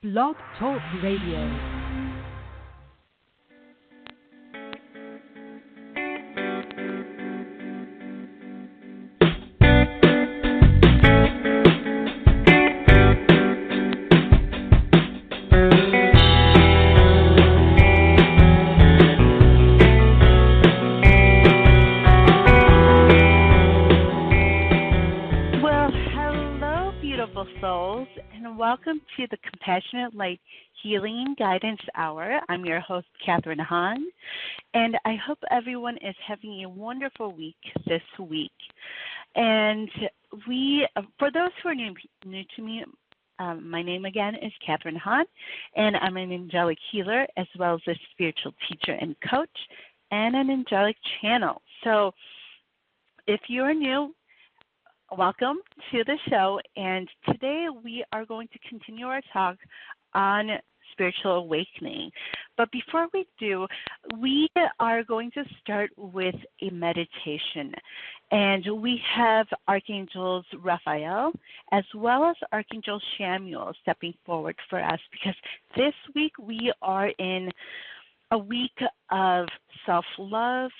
Blog Talk Radio. Souls, and welcome to the Compassionate Light Healing and Guidance Hour. I'm your host, Catharine Hahn, and I hope everyone is having a wonderful week this week. And for those who are new to me, my name again is Catharine Hahn, and I'm an angelic healer as well as a spiritual teacher and coach and an angelic channel. So if you're new, welcome to the show, and today we are going to continue our talk on spiritual awakening. But before we do, we are going to start with a meditation. And we have Archangels Raphael as well as Archangel Samuel stepping forward for us, because this week we are in a week of self-love,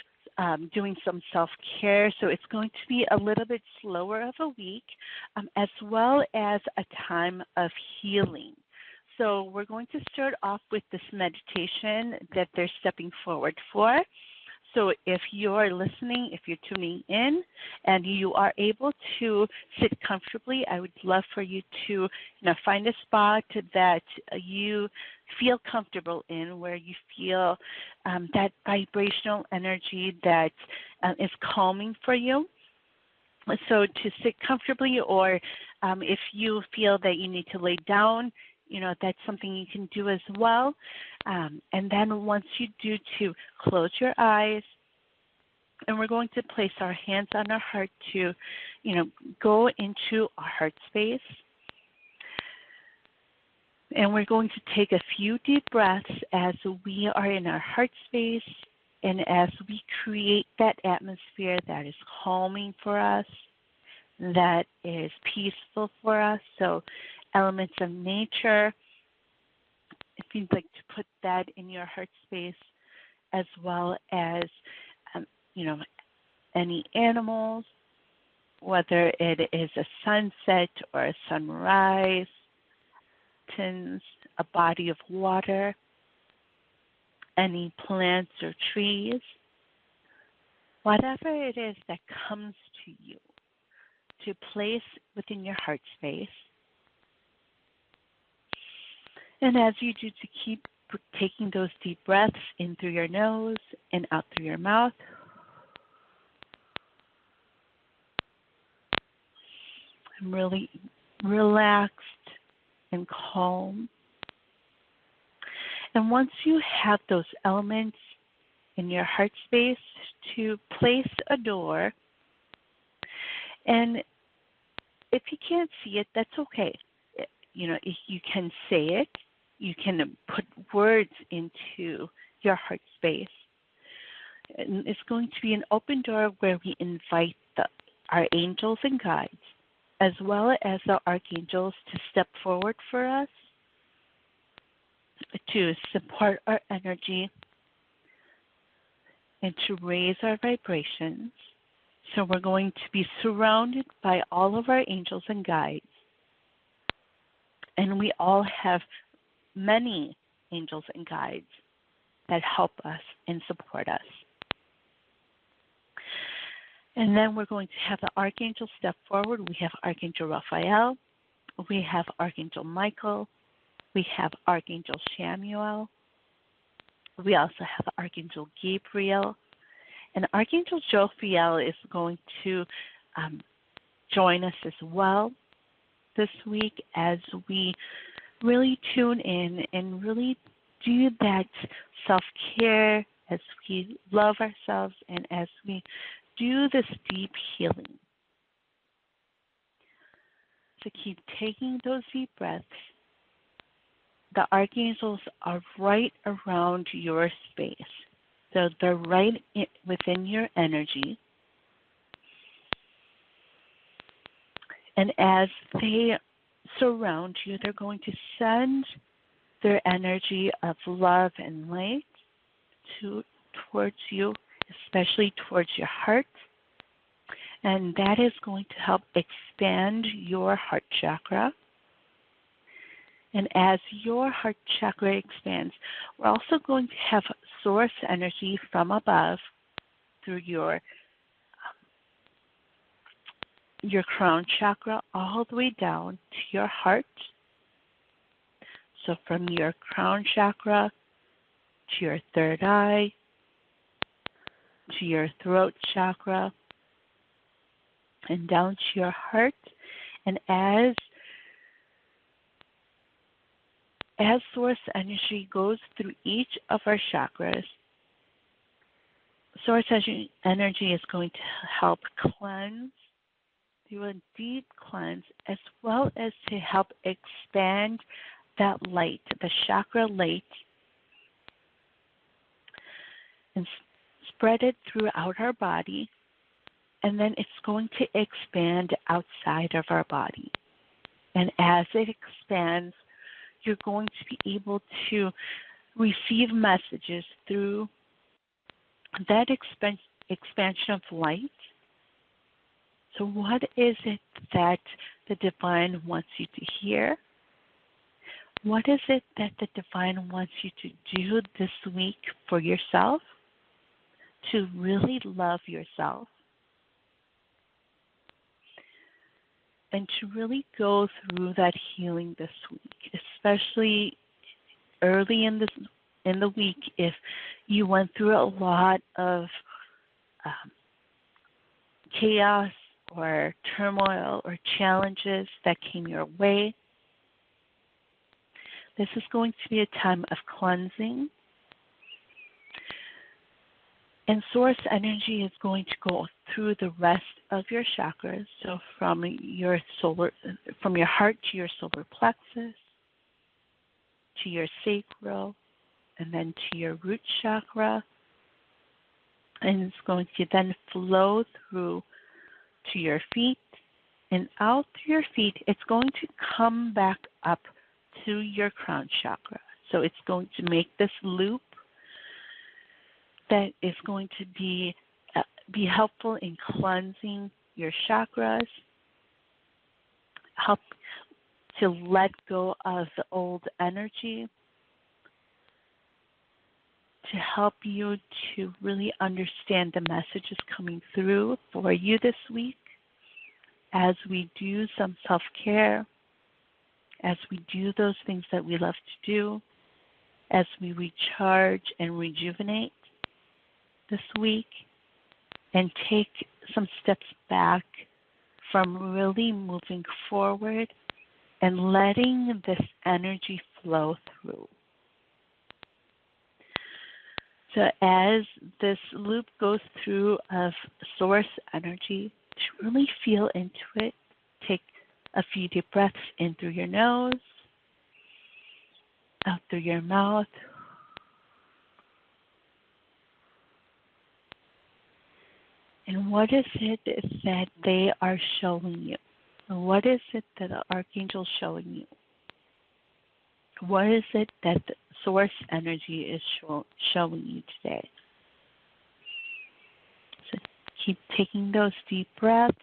doing some self-care, so it's going to be a little bit slower of a week, as well as a time of healing. So we're going to start off with this meditation that they're stepping forward for. So if you're listening, if you're tuning in, and you are able to sit comfortably, I would love for you to find a spot that you feel comfortable in, where you feel that vibrational energy that is calming for you. So to sit comfortably, or if you feel that you need to lay down, that's something you can do as well. And then once you do, to close your eyes, and we're going to place our hands on our heart to, go into our heart space. And we're going to take a few deep breaths as we are in our heart space, and as we create that atmosphere that is calming for us, that is peaceful for us. So elements of nature, if you'd like to put that in your heart space, as well as, any animals, whether it is a sunset or a sunrise, a body of water, any plants or trees, whatever it is that comes to you, to place within your heart space. And as you do, to keep taking those deep breaths in through your nose and out through your mouth. I'm really relaxed and calm. And once you have those elements in your heart space, to place a door. And if you can't see it, that's okay. If you can say it, you can put words into your heart space. And it's going to be an open door where we invite our angels and guides, as well as the archangels, to step forward for us, to support our energy, and to raise our vibrations. So we're going to be surrounded by all of our angels and guides. And we all have many angels and guides that help us and support us. And then we're going to have the archangel step forward. We have Archangel Raphael. We have Archangel Michael. We have Archangel Samuel. We also have Archangel Gabriel. And Archangel Jophiel is going to join us as well this week, as we really tune in and really do that self-care, as we love ourselves and as we do this deep healing. So keep taking those deep breaths. The archangels are right around your space. So they're right within your energy. And as they surround you, they're going to send their energy of love and light towards you, especially towards your heart. And that is going to help expand your heart chakra. And as your heart chakra expands, we're also going to have source energy from above through your crown chakra all the way down to your heart. So from your crown chakra to your third eye, to your throat chakra, and down to your heart. And as source energy goes through each of our chakras, source energy is going to help cleanse, do a deep cleanse, as well as to help expand that light, the chakra light, and spread it throughout our body. And then it's going to expand outside of our body. And as it expands, you're going to be able to receive messages through that expansion of light. So what is it that the divine wants you to hear? What is it that the divine wants you to do this week for yourself? To really love yourself. And to really go through that healing this week, especially early in the week, if you went through a lot of chaos or turmoil or challenges that came your way. This is going to be a time of cleansing. And source energy is going to go through the rest of your chakras. So from your heart to your solar plexus, to your sacral, and then to your root chakra. And it's going to then flow through to your feet, and out through your feet, it's going to come back up to your crown chakra. So it's going to make this loop that is going to be helpful in cleansing your chakras, help to let go of the old energy, to help you to really understand the messages coming through for you this week as we do some self-care, as we do those things that we love to do, as we recharge and rejuvenate this week and take some steps back from really moving forward and letting this energy flow through. So as this loop goes through of source energy, to really feel into it, take a few deep breaths in through your nose, out through your mouth. And what is it that they are showing you? What is it that the Archangel is showing you? What is it that the source energy is showing you today? So keep taking those deep breaths.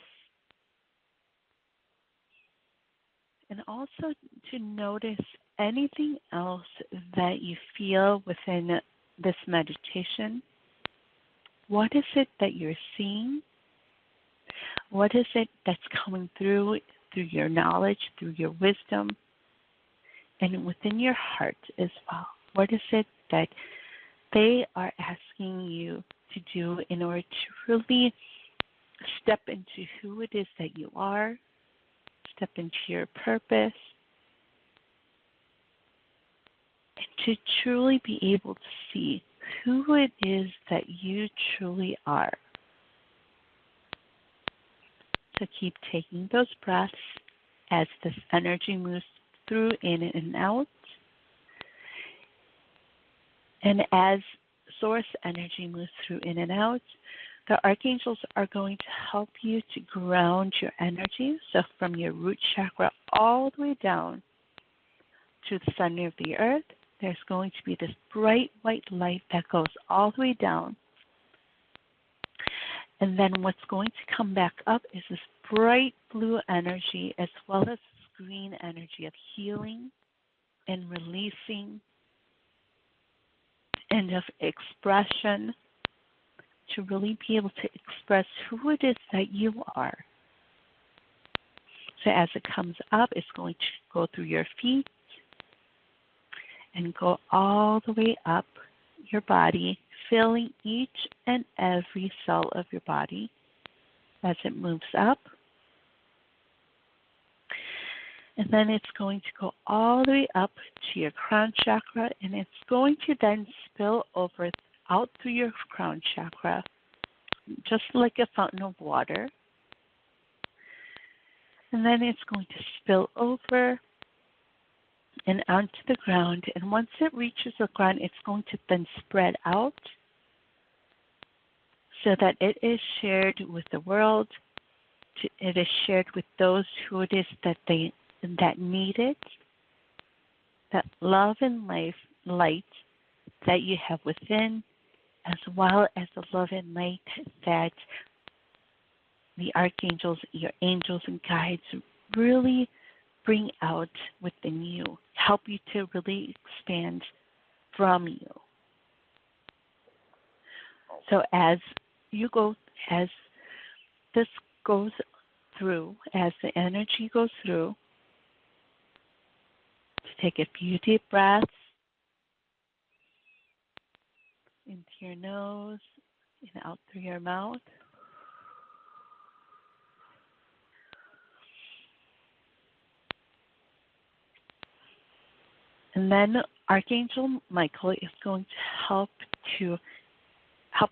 And also to notice anything else that you feel within this meditation. What is it that you're seeing? What is it that's coming through your knowledge, through your wisdom, and within your heart as well? What is it that they are asking you to do in order to really step into who it is that you are, step into your purpose, and to truly be able to see who it is that you truly are. So keep taking those breaths as this energy moves through, in and out. And as source energy moves through, in and out, the archangels are going to help you to ground your energy. So from your root chakra all the way down to the center of the earth, there's going to be this bright white light that goes all the way down. And then what's going to come back up is this bright blue energy as well as this green energy of healing and releasing and of expression, to really be able to express who it is that you are. So as it comes up, it's going to go through your feet and go all the way up your body, filling each and every cell of your body as it moves up. And then it's going to go all the way up to your crown chakra, and it's going to then spill over out through your crown chakra, just like a fountain of water. And then it's going to spill over and onto the ground. And once it reaches the ground, it's going to then spread out so that it is shared with the world. It is shared with those who it is that need it. That love and light that you have within, as well as the love and light that the archangels, your angels and guides really bring out within you, help you to really expand from you. So as this goes through, as the energy goes through, take a few deep breaths into your nose and out through your mouth. And then Archangel Michael is going to help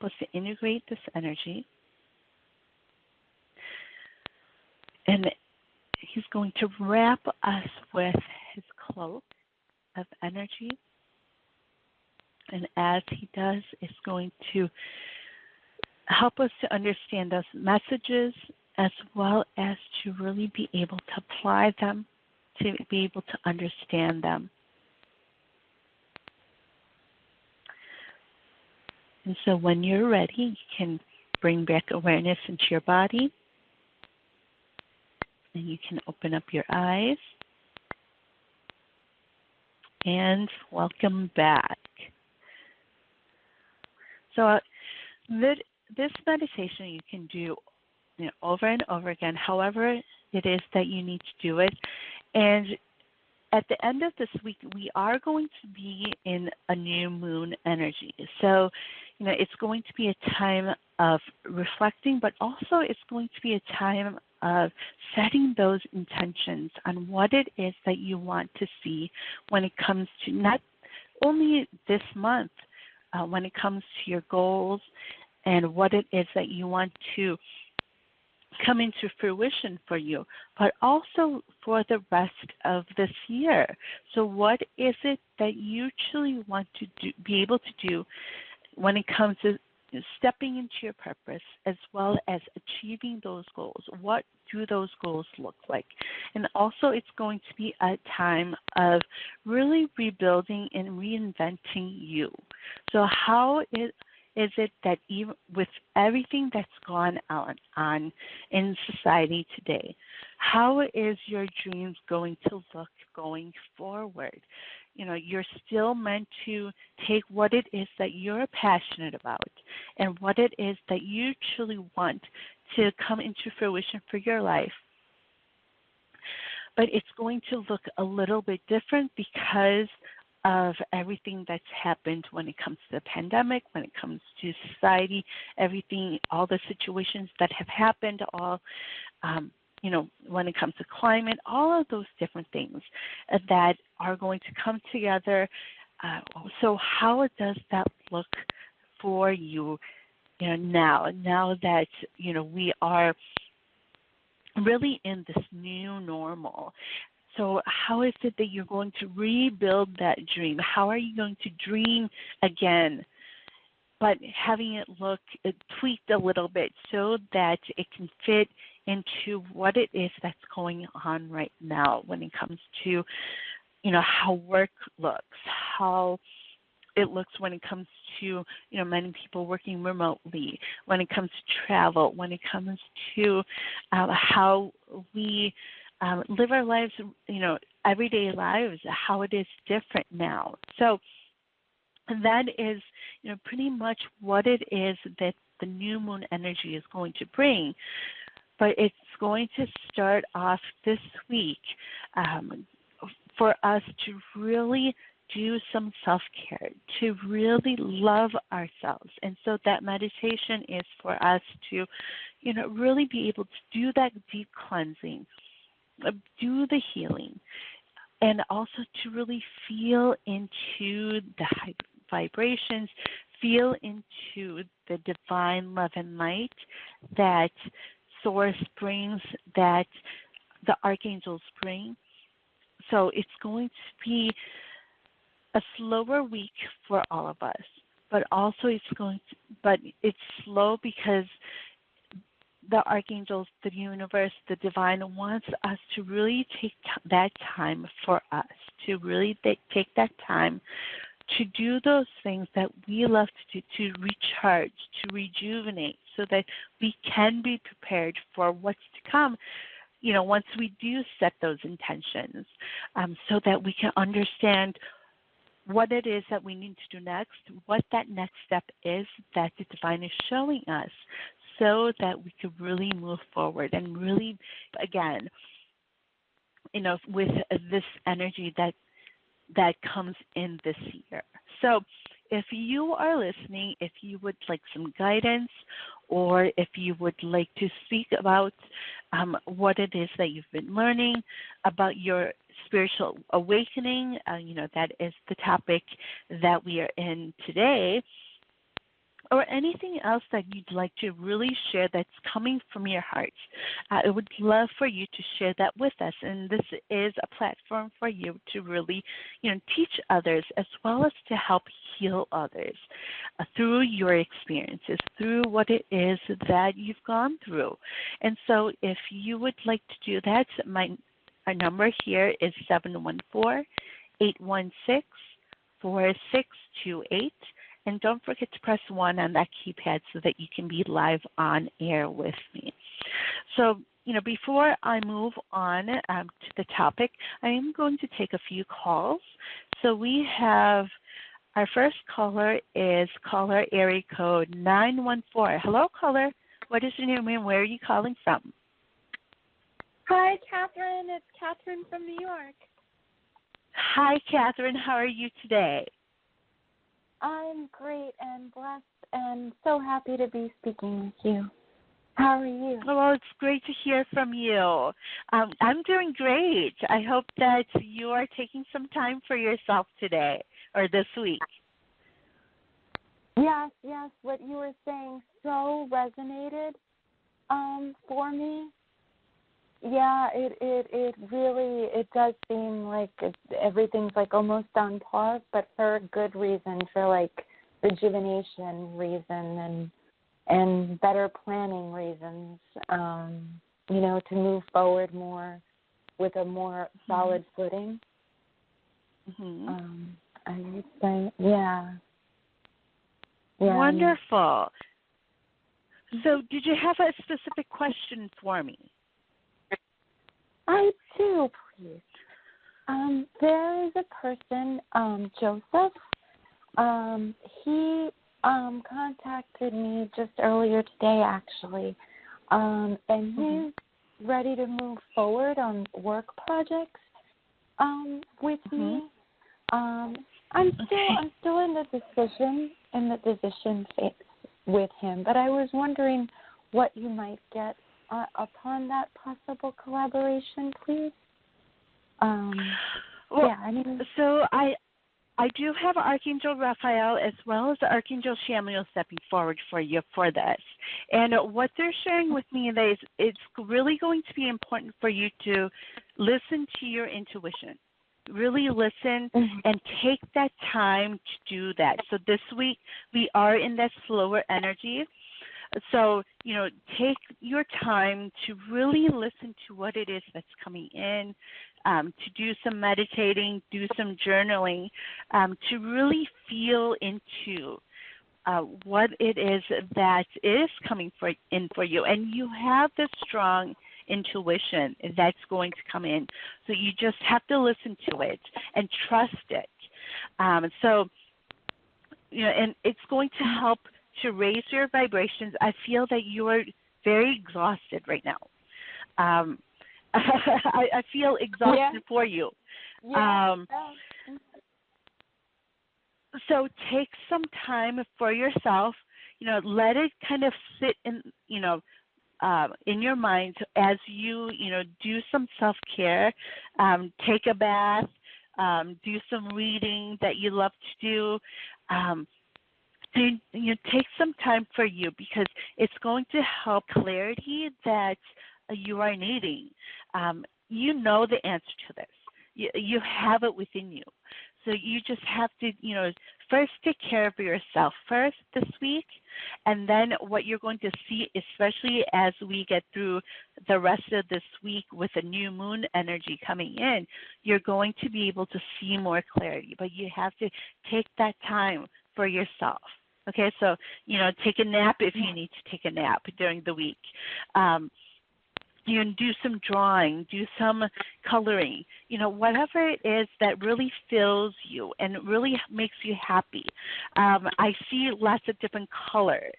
us to integrate this energy. And he's going to wrap us with his cloak of energy. And as he does, it's going to help us to understand those messages as well as to really be able to apply them, to be able to understand them. And so when you're ready, you can bring back awareness into your body. And you can open up your eyes. And welcome back. So this meditation you can do over and over again, however it is that you need to do it. And at the end of this week, we are going to be in a new moon energy. So, it's going to be a time of reflecting, but also it's going to be a time of setting those intentions on what it is that you want to see when it comes to not only this month, when it comes to your goals and what it is that you want to come into fruition for you, but also for the rest of this year. So what is it that you truly want to be able to do when it comes to stepping into your purpose as well as achieving those goals? What do those goals look like? And also it's going to be a time of really rebuilding and reinventing you. So how is it that even with everything that's gone on in society today, how is your dreams going to look going forward? You're still meant to take what it is that you're passionate about and what it is that you truly want to come into fruition for your life. But it's going to look a little bit different because of everything that's happened when it comes to the pandemic, when it comes to society, everything, all the situations that have happened, when it comes to climate, all of those different things that are going to come together. So how does that look for you, now that, we are really in this new normal? So how is it that you're going to rebuild that dream? How are you going to dream again, but having it look tweaked a little bit so that it can fit into what it is that's going on right now when it comes to how work looks, how it looks when it comes to, many people working remotely, when it comes to travel, when it comes to how we live our lives, everyday lives, how it is different now. So that is, pretty much what it is that the new moon energy is going to bring. But it's going to start off this week for us to really do some self-care, to really love ourselves. And so that meditation is for us to, really be able to do that deep cleansing, do the healing, and also to really feel into the high vibrations, feel into the divine love and light that Source brings, that the archangels bring. So it's going to be a slower week for all of us, but also it's slow because the archangels, the universe, the divine wants us to really take that time for us, to really take that time to do those things that we love to do, to recharge, to rejuvenate, so that we can be prepared for what's to come, once we do set those intentions, so that we can understand what it is that we need to do next, what that next step is that the divine is showing us, so that we could really move forward and really, again, with this energy that comes in this year. So if you are listening, if you would like some guidance, or if you would like to speak about what it is that you've been learning about your spiritual awakening, that is the topic that we are in today, or anything else that you'd like to really share that's coming from your heart, I would love for you to share that with us. And this is a platform for you to really, teach others, as well as to help heal others through your experiences, through what it is that you've gone through. And so if you would like to do that, our number here is 714-816-4628. And don't forget to press 1 on that keypad so that you can be live on air with me. So, before I move on to the topic, I am going to take a few calls. So we have our first caller is caller area code 914. Hello, caller. What is your name and where are you calling from? Hi, Catherine. It's Catherine from New York. Hi, Catherine. How are you today? I'm great and blessed and so happy to be speaking with you. How are you? Well, it's great to hear from you. I'm doing great. I hope that you are taking some time for yourself today or this week. Yes. What you were saying so resonated for me. Yeah, it really does seem like everything's like almost on pause, but for a good reason, for like rejuvenation reason and better planning reasons, to move forward more with a more solid footing. Mm-hmm. I would say, yeah. Wonderful. So did you have a specific question for me? I do, please. There is a person, Joseph. He contacted me just earlier today, actually, and he's ready to move forward on work projects with me. I'm still in the decision phase with him, but I was wondering what you might get upon that possible collaboration, please. So I do have Archangel Raphael as well as Archangel Shamiel stepping forward for you for this. And what they're sharing with me is it's really going to be important for you to listen to your intuition. Really listen and take that time to do that. So this week we are in that slower energy. So, take your time to really listen to what it is that's coming in, to do some meditating, do some journaling, to really feel into what it is that is coming in for you. And you have this strong intuition that's going to come in. So you just have to listen to it and trust it. So, and it's going to help to raise your vibrations. I feel that you are very exhausted right now. I feel exhausted for you. Yeah. So take some time for yourself. Let it kind of sit in your mind as you do some self-care. Take a bath. Do some reading that you love to do. Take some time for you, because it's going to help clarity that you are needing. You know the answer to this. You have it within you. So you just have to, first take care of yourself first this week, and then what you're going to see, especially as we get through the rest of this week with a new moon energy coming in, you're going to be able to see more clarity. But you have to take that time for yourself. Okay, so, take a nap if you need to take a nap during the week. Do some drawing, do some coloring, whatever it is that really fills you and really makes you happy. I see lots of different colors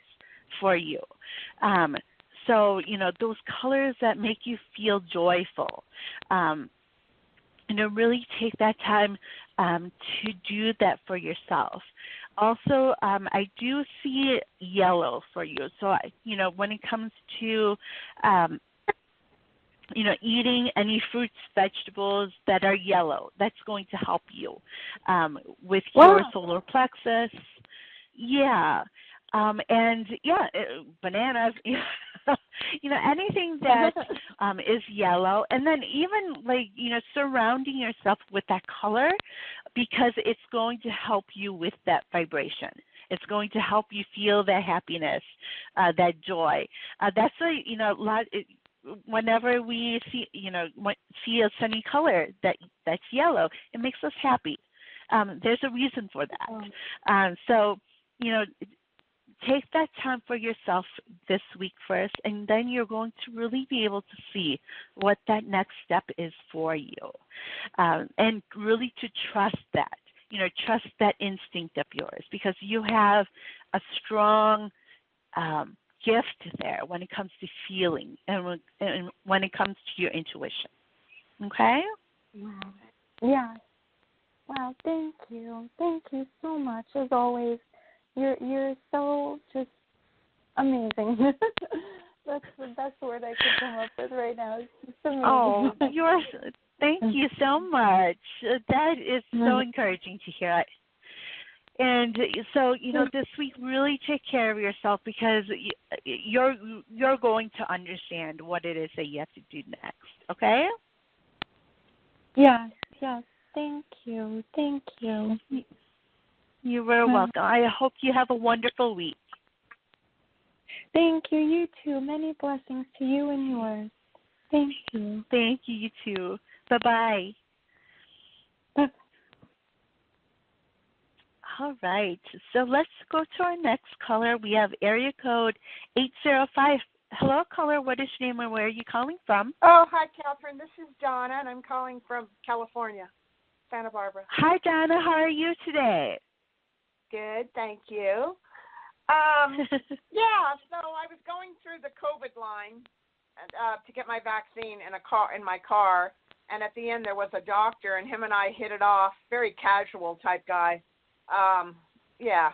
for you. So, those colors that make you feel joyful. Really take that time to do that for yourself. Also, I do see yellow for you. So, when it comes to eating any fruits, vegetables that are yellow, that's going to help you with your solar plexus. Yeah. Bananas, anything that is yellow. And then even surrounding yourself with that color, because it's going to help you with that vibration. It's going to help you feel that happiness, that joy. That's a lot. Whenever we see a sunny color that's yellow, it makes us happy. There's a reason for that. So take that time for yourself this week first, and then you're going to really be able to see what that next step is for you, and really to trust that. Trust that instinct of yours, because you have a strong gift there when it comes to feeling and when it comes to your intuition. Okay? Wow. Yeah. Wow, thank you. Thank you so much. As always, you're so just amazing. That's the best word I could come up with right now. It's just amazing. Thank you so much. That is so encouraging to hear. And so, this week, really take care of yourself, because you're going to understand what it is that you have to do next. Okay? Yes. Thank you. You were welcome. I hope you have a wonderful week. Thank you. You too. Many blessings to you and yours. Thank you. Thank you. You too. Bye-bye. Bye. All right. So let's go to our next caller. We have area code 805. Hello, caller. What is your name and where are you calling from? Oh, hi, Catherine. This is Donna, and I'm calling from California, Santa Barbara. Hi, Donna. How are you today? Good, thank you. So I was going through the COVID line to get my vaccine in my car, and at the end there was a doctor, and him and I hit it off. Very casual type guy.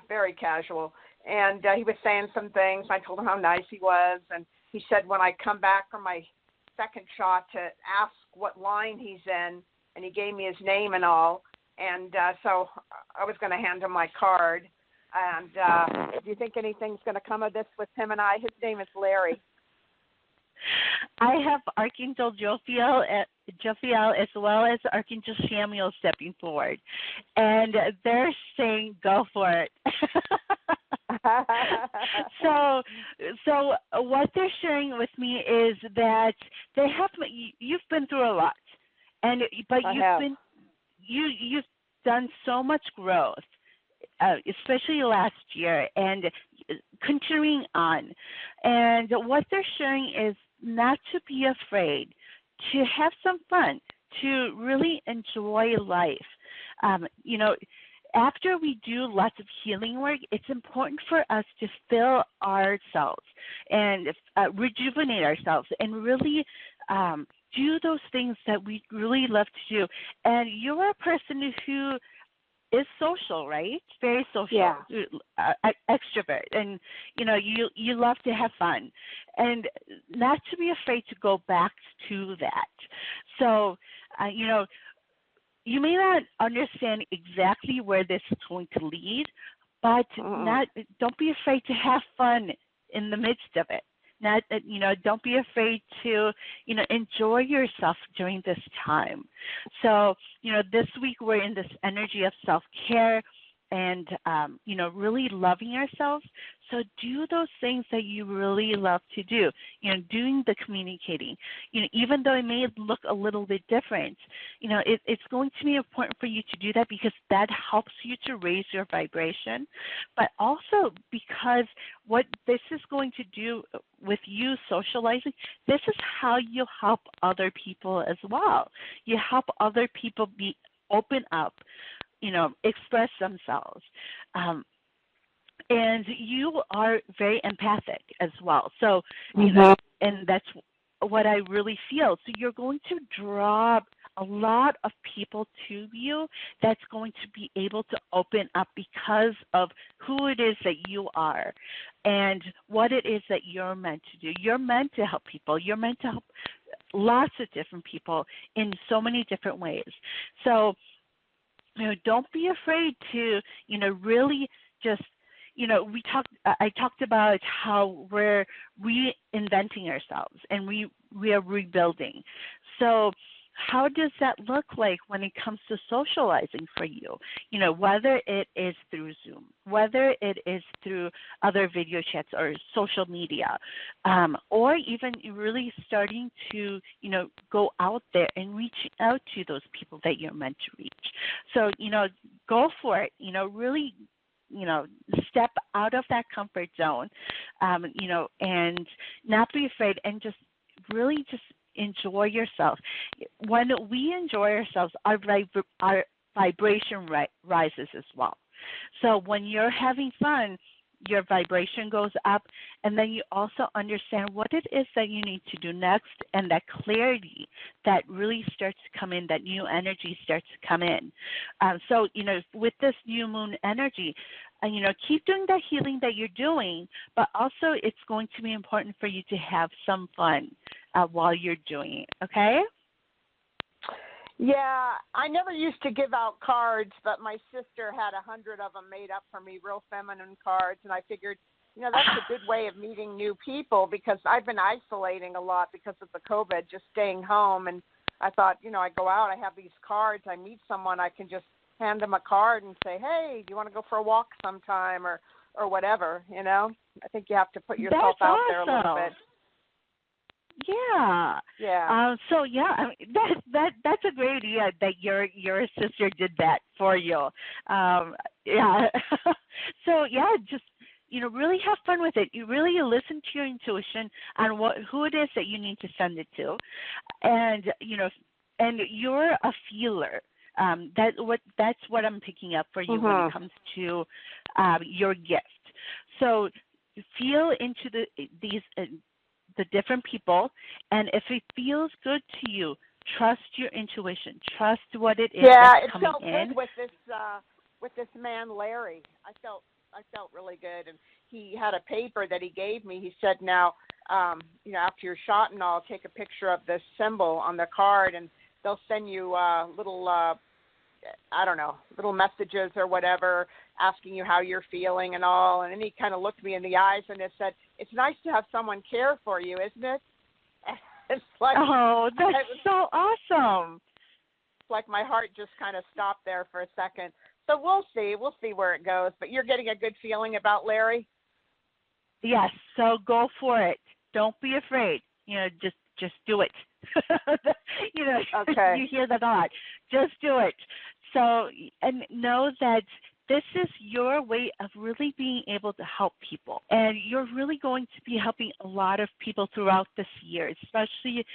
Very casual. And he was saying some things. I told him how nice he was, and he said when I come back from my second shot to ask what line he's in, and he gave me his name and all. And so I was going to hand him my card. And do you think anything's going to come of this with him and I? His name is Larry. I have Archangel Jophiel as well as Archangel Samuel stepping forward, and they're saying go for it. so what they're sharing with me is that you've been through a lot, but you've done so much growth, especially last year, and continuing on. And what they're sharing is not to be afraid, to have some fun, to really enjoy life. After we do lots of healing work, it's important for us to fill ourselves and rejuvenate ourselves and really do those things that we really love to do. And you're a person who is social, right? Very social, yeah. Extrovert, and you love to have fun, and not to be afraid to go back to that. So, you may not understand exactly where this is going to lead, but don't be afraid to have fun in the midst of it. Don't be afraid to, enjoy yourself during this time. So, this week we're in this energy of self-care and, really loving ourselves. So do those things that you really love to do, doing the communicating, even though it may look a little bit different, it's going to be important for you to do that because that helps you to raise your vibration, but also because what this is going to do with you socializing, this is how you help other people as well. You help other people open up, express themselves. And you are very empathic as well. So, and that's what I really feel. So you're going to draw a lot of people to you that's going to be able to open up because of who it is that you are and what it is that you're meant to do. You're meant to help people. You're meant to help lots of different people in so many different ways. So, don't be afraid to, really just, I talked about how we're reinventing ourselves and we are rebuilding. So how does that look like when it comes to socializing for you? Whether it is through Zoom, whether it is through other video chats or social media, or even really starting to, go out there and reach out to those people that you're meant to reach. So, go for it, really, step out of that comfort zone, and not be afraid and just really just enjoy yourself. When we enjoy ourselves, our vibration rises as well. So when you're having fun, your vibration goes up, and then you also understand what it is that you need to do next, and that clarity that really starts to come in, that new energy starts to come in. So, with this new moon energy, keep doing that healing that you're doing, but also it's going to be important for you to have some fun while you're doing it, okay? Yeah, I never used to give out cards, but my sister had 100 of them made up for me, real feminine cards, and I figured, that's a good way of meeting new people because I've been isolating a lot because of the COVID, just staying home, and I thought, I go out, I have these cards, I meet someone, I can just hand them a card and say, hey, do you want to go for a walk sometime or whatever, I think you have to put yourself out there a little bit. Yeah. Yeah. So I mean, that's a great idea that your sister did that for you. Yeah. So just really have fun with it. You really listen to your intuition on who it is that you need to send it to, and and you're a feeler. That's what I'm picking up for you when it comes to your gift. So feel into the different people, and if it feels good to you, trust your intuition. Trust what it is that's coming in. Yeah, it felt good with this man Larry. I felt really good, and he had a paper that he gave me. He said, now, after you're shot and all, take a picture of this symbol on the card, and they'll send you little little messages or whatever, asking you how you're feeling and all. And then he kind of looked me in the eyes and it said, it's nice to have someone care for you, isn't it? It's like, oh, that's so awesome. It's like my heart just kind of stopped there for a second. So we'll see where it goes. But you're getting a good feeling about Larry? Yes, so go for it. Don't be afraid. Just do it. Okay. You hear that a lot. Just do it. So, and know that this is your way of really being able to help people. And you're really going to be helping a lot of people throughout this year, especially,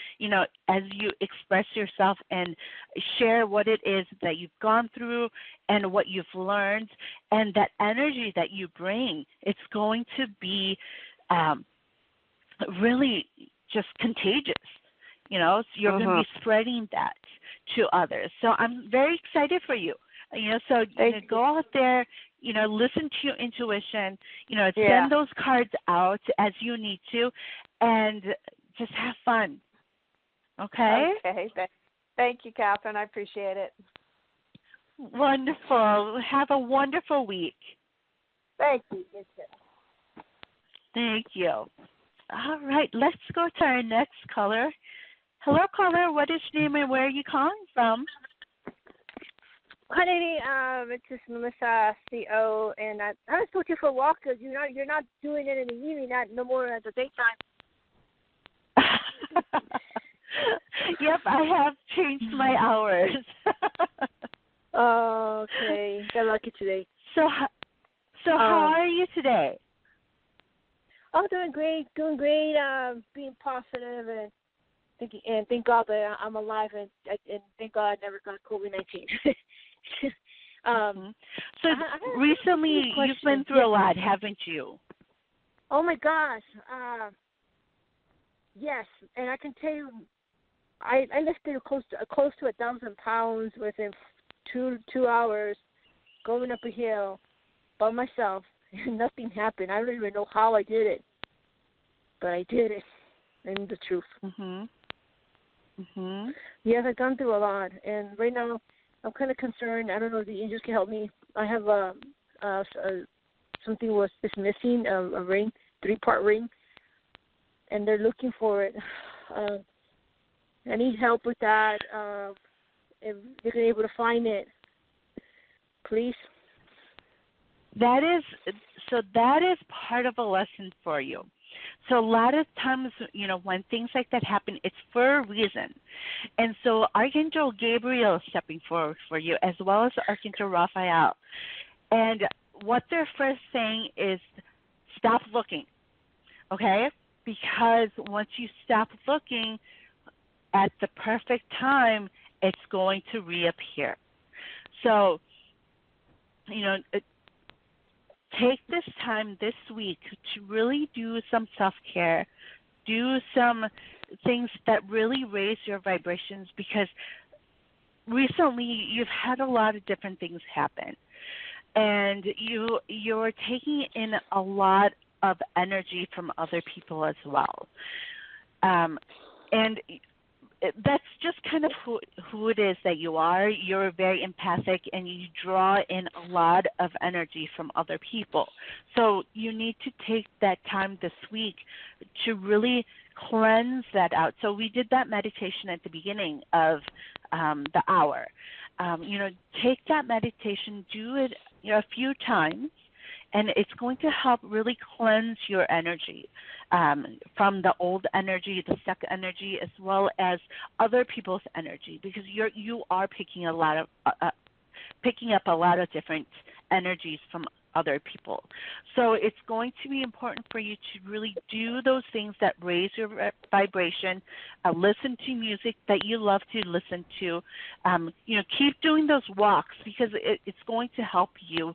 as you express yourself and share what it is that you've gone through and what you've learned, and that energy that you bring. It's going to be really just contagious. So you're going to be spreading that to others. So I'm very excited for you. So go out there, listen to your intuition, send those cards out as you need to, and just have fun. Okay? Okay. Thank you, Catherine. I appreciate it. Wonderful. Have a wonderful week. Thank you. You too. Thank you. All right, let's go to our next caller. Hello, caller. What is your name and where are you calling from? Hi, lady. It's just Melissa CO, and I was talking for a walk because you're not doing it in the evening, no more at the daytime. Yep, I have changed my hours. Oh, okay. Got lucky today. So how are you today? Oh, doing great. Being positive and thank God that I'm alive and thank God I never got COVID-19. So recently you've been through a lot, haven't you? Oh my gosh. Yes, and I can tell you, I lifted close to 1,000 pounds within 2 hours, going up a hill by myself, and nothing happened. I don't even know how I did it, but I did it. And the truth. Yes, I've gone through a lot, and right now I'm kind of concerned. I don't know if the angels can help me. I have something is missing, a ring, 3-part ring, and they're looking for it. I need help with that. If they're able to find it, please. That is part of a lesson for you. So a lot of times, when things like that happen, it's for a reason. And so Archangel Gabriel is stepping forward for you, as well as Archangel Raphael. And what they're first saying is stop looking, okay? Because once you stop looking at the perfect time, it's going to reappear. So, take this time this week to really do some self-care, do some things that really raise your vibrations, because recently you've had a lot of different things happen, and you're taking in a lot of energy from other people as well. And that's just kind of who it is that you are. You're very empathic, and you draw in a lot of energy from other people. So you need to take that time this week to really cleanse that out. So we did that meditation at the beginning of the hour. Take that meditation, do it a few times, and it's going to help really cleanse your energy from the old energy, the stuck energy, as well as other people's energy, because you are picking up a lot of different energies from other people. So it's going to be important for you to really do those things that raise your vibration. Listen to music that you love to listen to. Keep doing those walks, because it's going to help you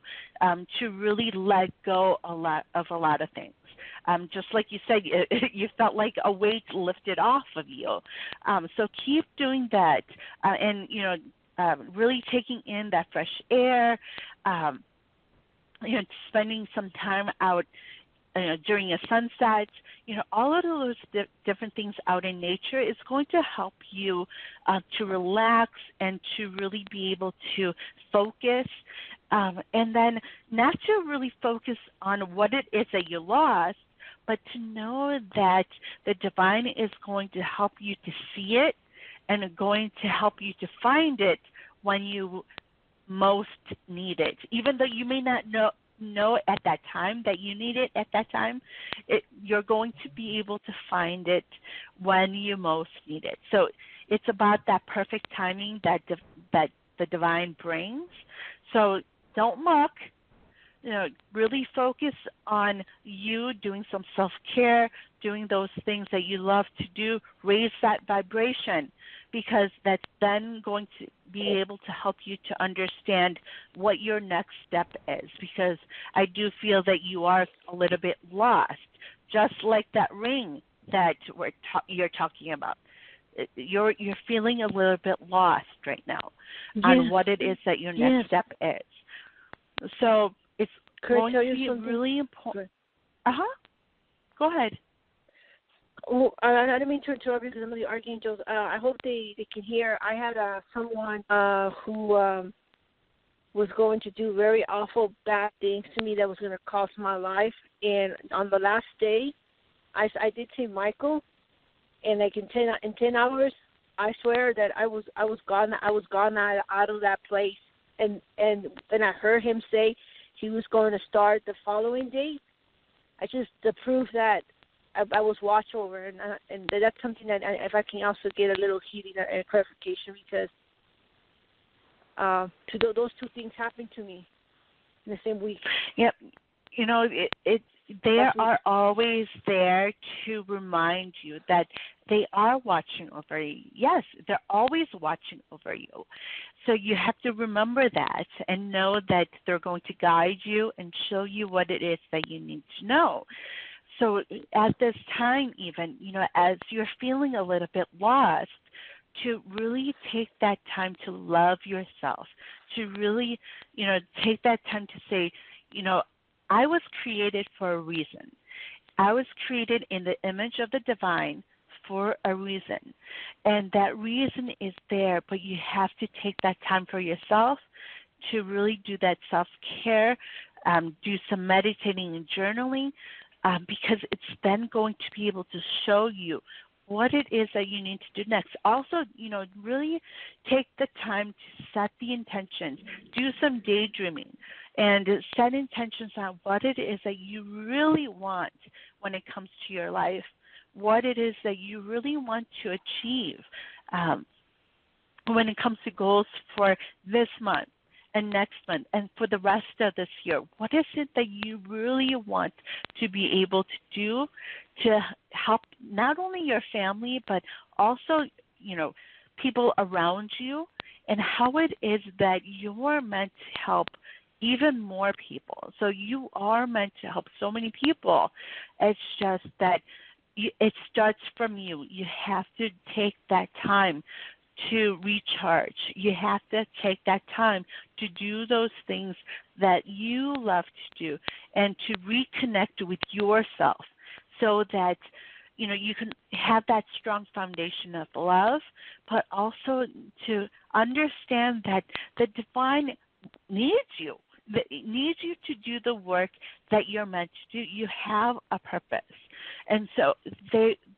to really let go a lot of things. Just like you said, you felt like a weight lifted off of you. So keep doing that, and really taking in that fresh air. Spending some time out during a sunset, all of those different things out in nature is going to help you to relax and to really be able to focus, and then not to really focus on what it is that you lost, but to know that the divine is going to help you to see it and going to help you to find it when you most need it. Even though you may not know at that time that you need it at that time, you're going to be able to find it when you most need it. So it's about that perfect timing that that the divine brings. So don't look. Really focus on you doing some self-care, doing those things that you love to do, raise that vibration, because that's then going to be able to help you to understand what your next step is, because I do feel that you are a little bit lost, just like that ring that you're talking about. You're feeling a little bit lost right now on what it is that your next step is. So it's going to be really important. Go ahead. Oh, I didn't mean to interrupt you because I'm the archangels. I hope they can hear. I had someone who was going to do very awful bad things to me that was going to cost my life. And on the last day, I did say Michael, and like in 10 hours, I swear that I was gone. I was gone out of that place. And then I heard him say he was going to start the following day. I just to prove that I was watched over, and that's something that if I can also get a little healing and clarification, because those two things happened to me in the same week. Yep, they are always there to remind you that they are watching over you. Yes, they're always watching over you. So you have to remember that and know that they're going to guide you and show you what it is that you need to know. So at this time, even, as you're feeling a little bit lost, to really take that time to love yourself, to really, take that time to say, I was created for a reason. I was created in the image of the divine for a reason. And that reason is there, but you have to take that time for yourself to really do that self-care, do some meditating and journaling, because it's then going to be able to show you what it is that you need to do next. Also, really take the time to set the intentions, do some daydreaming, and set intentions on what it is that you really want when it comes to your life, what it is that you really want to achieve when it comes to goals for this month and next month and for the rest of this year. What is it that you really want to be able to do to help not only your family but also, people around you, and how it is that you're meant to help even more people. So you are meant to help so many people. It's just that it starts from you. You have to take that time to recharge. You have to take that time to do those things that you love to do and to reconnect with yourself so that you can have that strong foundation of love, but also to understand that the divine needs you. It needs you to do the work that you're meant to do. You have a purpose. And so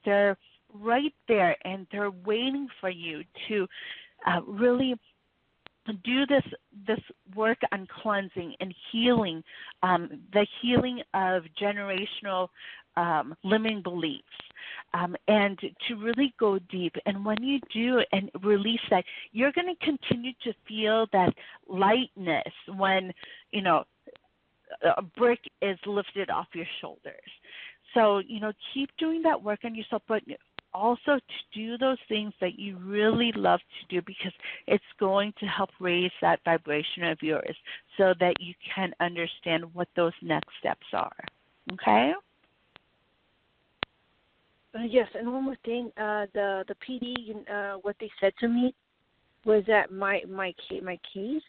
they're right there, and they're waiting for you to really do this work on cleansing and healing, the healing of generational limiting beliefs, and to really go deep. And when you do and release that, you're going to continue to feel that lightness when, a brick is lifted off your shoulders. So, keep doing that work on yourself, but also to do those things that you really love to do, because it's going to help raise that vibration of yours so that you can understand what those next steps are. Okay? Yes, and one more thing. The PD, what they said to me was that my case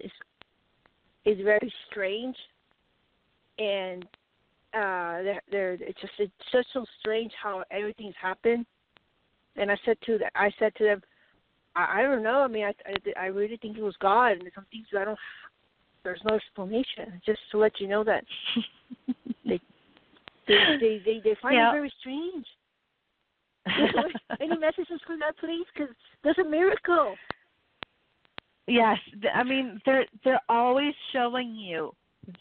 is very strange, and it's just so strange how everything's happened. And I said to them, I don't know. I mean, I really think it was God, and some things there's no explanation. Just to let you know that they find it very strange. Any messages for that, please? Because there's a miracle. Yes, I mean they're always showing you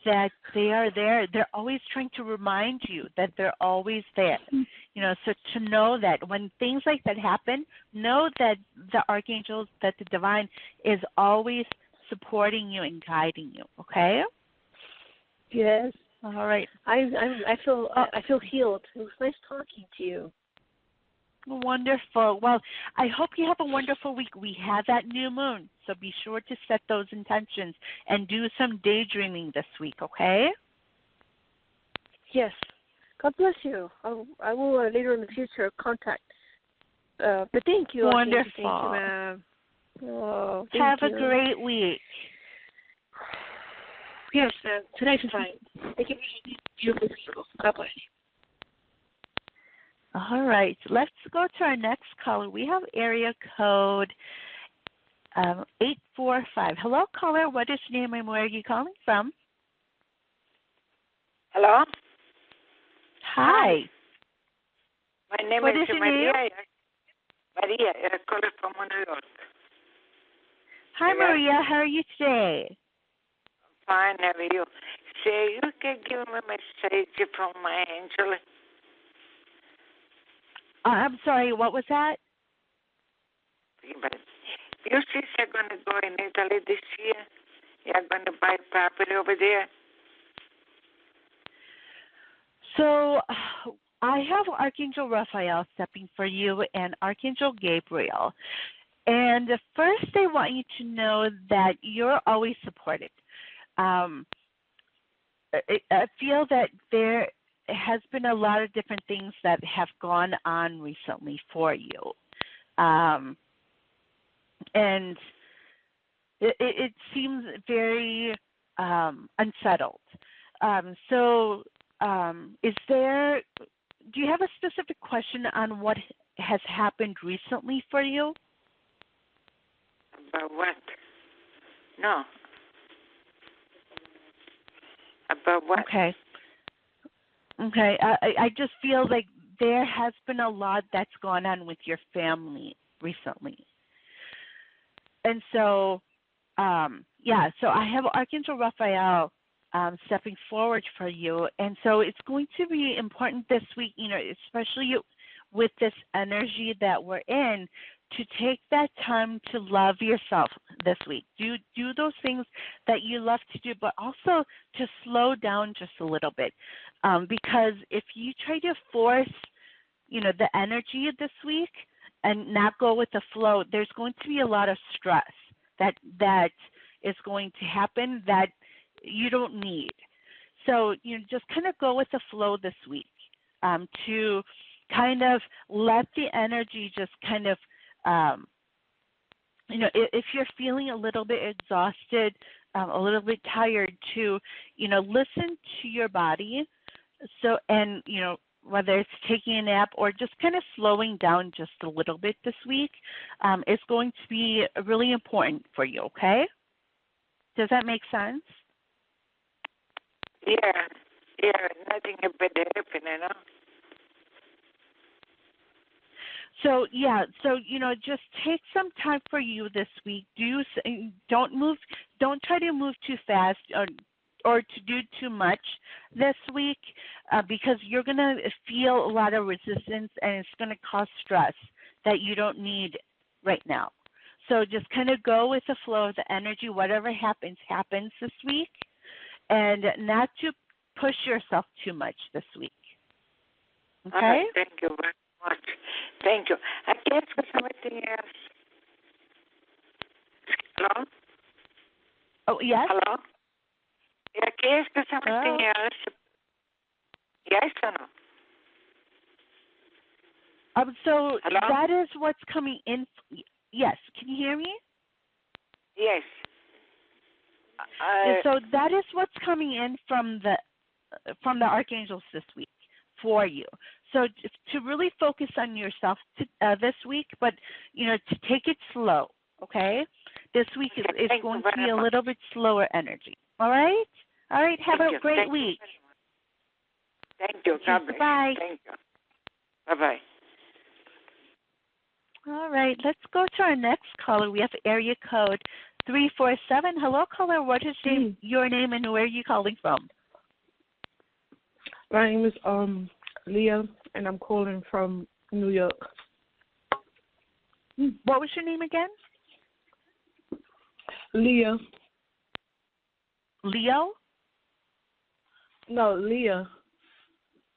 that they are there. They're always trying to remind you that they're always there. So to know that when things like that happen, know that the archangels, that the divine is always supporting you and guiding you. Okay. Yes. All right. I feel healed. It was nice talking to you. Wonderful. Well, I hope you have a wonderful week. We have that new moon, so be sure to set those intentions and do some daydreaming this week, okay? Yes. God bless you. I will later in the future contact. But thank you. Wonderful. Thank you, ma'am. Oh, have you. a great week. Yes, ma'am. Tonight's fine. Thank you. Beautiful people. God bless you. All right. Let's go to our next caller. We have area code 845. Hello, caller. What is your name and where are you calling from? Hello? Hi. My name What is is your Maria. name? Maria, I call from New York. Hi, Maria. How are you today? Fine, how are you? Say, you can give me a message from my angel. I'm sorry, what was that? You see, you're going to go in Italy this year. You're going to buy property over there. So I have Archangel Raphael stepping for you and Archangel Gabriel. And first, I want you to know that you're always supported. I feel that there has been a lot of different things that have gone on recently for you. And it seems very unsettled. Do you have a specific question on what has happened recently for you? About what? No. About what? Okay. I just feel like there has been a lot that's gone on with your family recently. And so, so I have Archangel Raphael stepping forward for you. And so it's going to be important this week, especially with this energy that we're in, to take that time to love yourself this week. Do those things that you love to do, but also to slow down just a little bit. Because if you try to force, the energy this week and not go with the flow, there's going to be a lot of stress that is going to happen that you don't need. So just kind of go with the flow this week to kind of let the energy just kind of, if you're feeling a little bit exhausted, a little bit tired, to, listen to your body. So, and, whether it's taking a nap or just kind of slowing down just a little bit this week is going to be really important for you, okay? Does that make sense? Yeah, nothing better happening, So just take some time for you this week. Don't try to move too fast or to do too much this week because you're going to feel a lot of resistance and it's going to cause stress that you don't need right now. So just kind of go with the flow of the energy. Whatever happens this week, and not to push yourself too much this week. Okay? Thank you very much. Thank you. I guess for something else. Hello? Oh, yes? Hello? I guess for something else. Yes or no? So Hello? that is what's coming in. Yes. Can you hear me? Yes. So that is what's coming in from the archangels this week for you. So to really focus on yourself this week, but to take it slow. Okay. This week is going to be a little bit slower energy. All right. All right. Have a great week. Thank you. Bye. Thank you. Bye-bye. All right, let's go to our next caller. We have area code 347. Hello, caller. What is your name and where are you calling from? My name is Leah, and I'm calling from New York. What was your name again? Leah. Leo? No, Leah.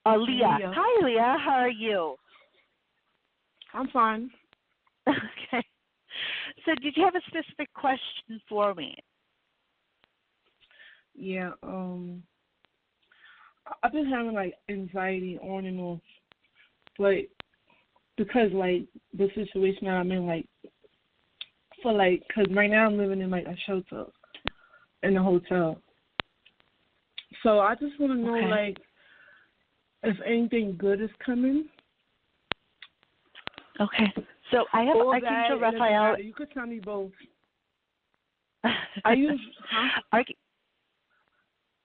Oh, Leah. Leah. Hi, Leah. How are you? I'm fine. Okay. So did you have a specific question for me? Yeah, I've been having, like, anxiety on and off, but because, like, the situation that I'm in, like, for, like, because right now I'm living in, like, a shelter in a hotel. So I just want to know, like, if anything good is coming. Okay. So I have Archangel Raphael. You could tell me both. Are you? Huh?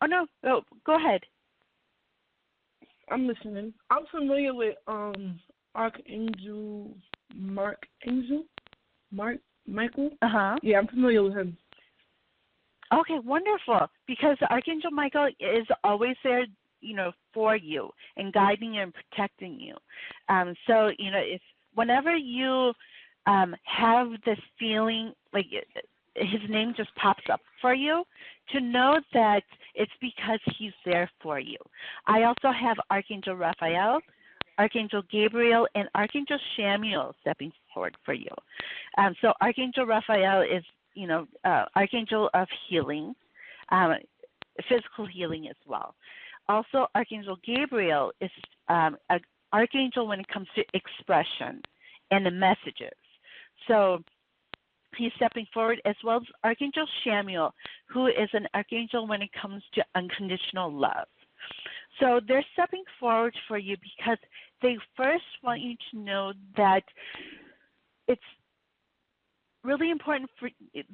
Oh, no. Oh, go ahead. I'm listening. I'm familiar with Archangel Michael. Uh-huh. Yeah, I'm familiar with him. Okay, wonderful. Because Archangel Michael is always there, for you and guiding you and protecting you. So, if whenever you have this feeling, like his name just pops up for you, to know that it's because he's there for you. I also have Archangel Raphael, Archangel Gabriel, and Archangel Samuel stepping forward for you. So Archangel Raphael is, Archangel of healing, physical healing as well. Also, Archangel Gabriel is an archangel when it comes to expression and the messages. So he's stepping forward, as well as Archangel Samuel, who is an archangel when it comes to unconditional love. So they're stepping forward for you because they first want you to know that it's really important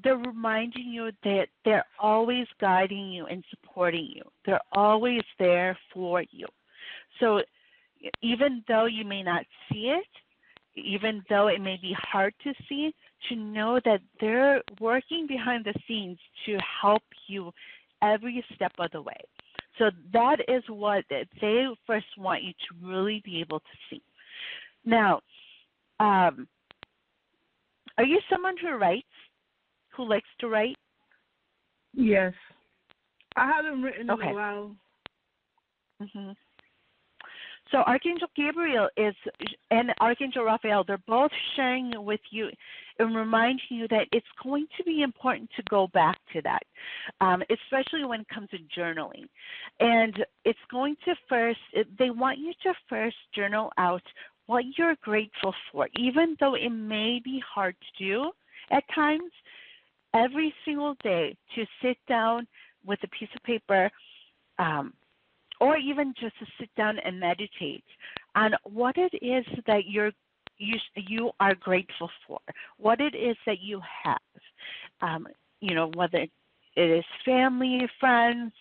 they're reminding you that they're always guiding you and supporting you. They're always there for you. So even though you may not see it, even though it may be hard to see, to know that they're working behind the scenes to help you every step of the way. So that is what they first want you to really be able to see. Now, are you someone who writes, who likes to write? Yes. I haven't written in a while. Mm-hmm. So Archangel Gabriel and Archangel Raphael, they're both sharing with you and reminding you that it's going to be important to go back to that, especially when it comes to journaling. And it's going to they want you to first journal out what you're grateful for, even though it may be hard to do at times, every single day to sit down with a piece of paper, or even just to sit down and meditate on what it is that you are grateful for, what it is that you have, whether it is family, friends,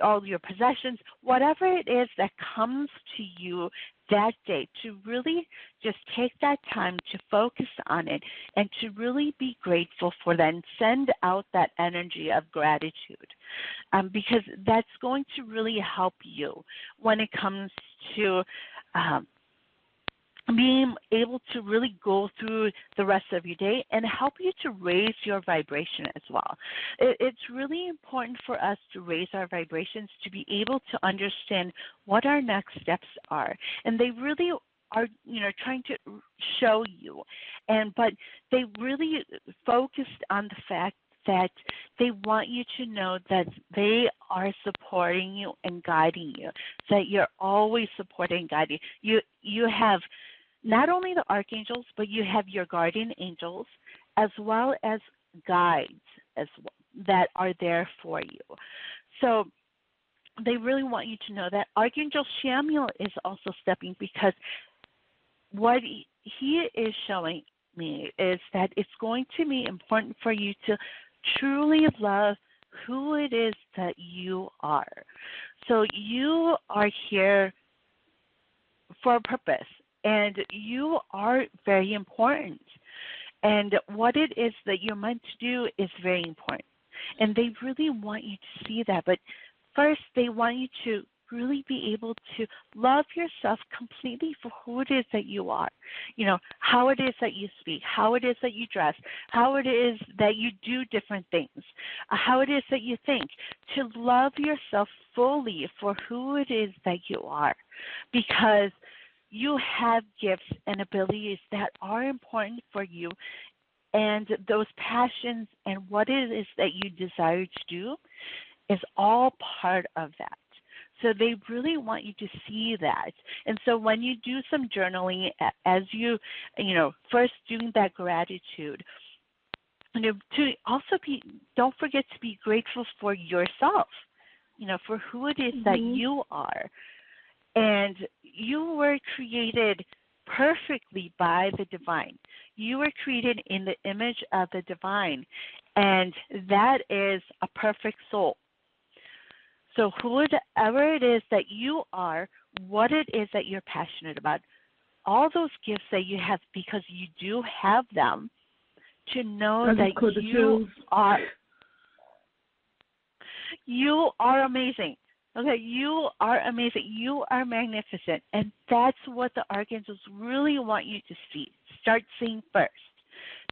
all your possessions, whatever it is that comes to you that day, to really just take that time to focus on it and to really be grateful for that and send out that energy of gratitude, because that's going to really help you when it comes to being able to really go through the rest of your day and help you to raise your vibration as well. It's really important for us to raise our vibrations to be able to understand what our next steps are. And they really are, trying to show you. But they really focused on the fact that they want you to know that they are supporting you and guiding you, that you're always supporting and guiding you. You have not only the archangels, but you have your guardian angels as well as guides as well, that are there for you. So they really want you to know that Archangel Samuel is also stepping, because what he is showing me is that it's going to be important for you to truly love who it is that you are. So you are here for a purpose, and you are very important. And what it is that you're meant to do is very important. And they really want you to see that. But first, they want you to really be able to love yourself completely for who it is that you are. You know, how it is that you speak, how it is that you dress, how it is that you do different things, how it is that you think. To love yourself fully for who it is that you are. Because you have gifts and abilities that are important for you, and those passions and what it is that you desire to do is all part of that. So they really want you to see that. And so when you do some journaling, as you first doing that gratitude, to also don't forget to be grateful for yourself, for who it is that you are. And you were created perfectly by the divine. You were created in the image of the divine, and that is a perfect soul. So whoever it is that you are, what it is that you're passionate about, all those gifts that you have, because you do have them, to know that you are amazing. Okay, you are amazing. You are magnificent. And that's what the archangels really want you to see. Start seeing first.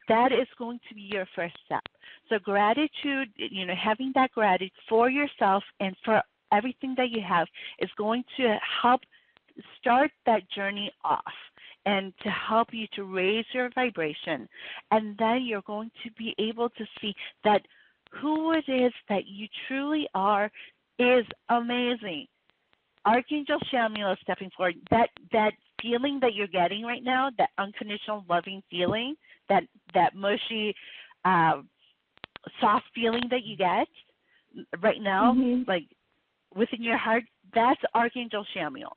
That is going to be your first step. So gratitude, having that gratitude for yourself and for everything that you have is going to help start that journey off and to help you to raise your vibration. And then you're going to be able to see that who it is that you truly are is amazing. Archangel Samuel is stepping forward. That feeling that you're getting right now, that unconditional loving feeling, that mushy, soft feeling that you get right now, like within your heart, that's Archangel Samuel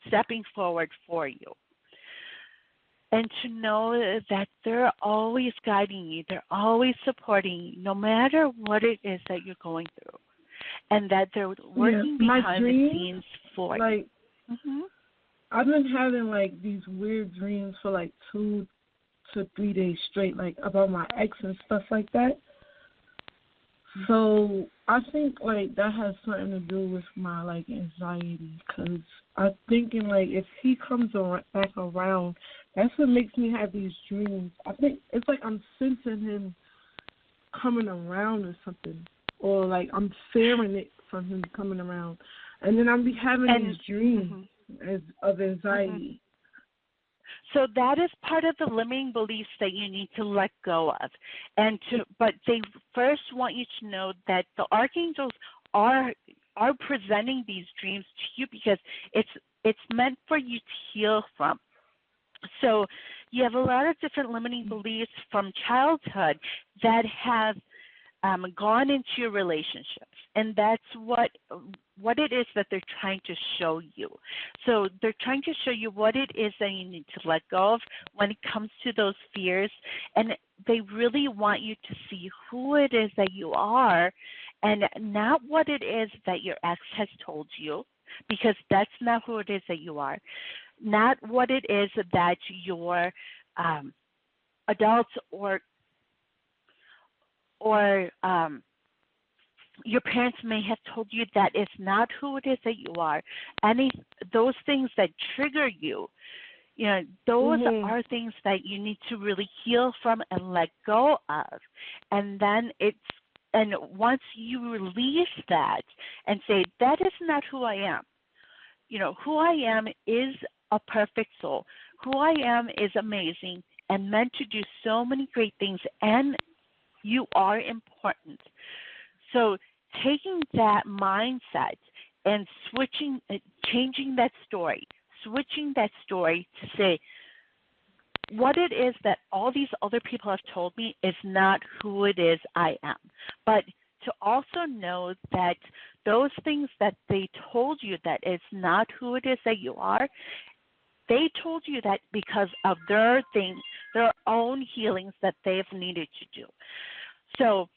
stepping forward for you. And to know that they're always guiding you, they're always supporting you, no matter what it is that you're going through. And that they're working behind the scenes for you. I've been having these weird dreams for 2 to 3 days straight, about my ex and stuff like that. So I think that has something to do with my anxiety, because I'm thinking if he comes back around, that's what makes me have these dreams. I think it's I'm sensing him coming around or something. Or I'm fearing it from him coming around, and then I'll be having these dreams of anxiety. So that is part of the limiting beliefs that you need to let go of, but they first want you to know that the archangels are presenting these dreams to you because it's meant for you to heal from. So you have a lot of different limiting beliefs from childhood that have gone into your relationships, and that's what it is that they're trying to show you. So they're trying to show you what it is that you need to let go of when it comes to those fears, and they really want you to see who it is that you are, and not what it is that your ex has told you, because that's not who it is that you are, not what it is that your adults or your parents may have told you that it's not who it is that you are. Those things that trigger you, those are things that you need to really heal from and let go of. And then once you release that and say, that is not who I am. Who I am is a perfect soul. Who I am is amazing and meant to do so many great things, and you are important. So taking that mindset and changing that story, switching that story to say, what it is that all these other people have told me is not who it is I am. But to also know that those things that they told you that is not who it is that you are, they told you that because of their own healings that they've needed to do. So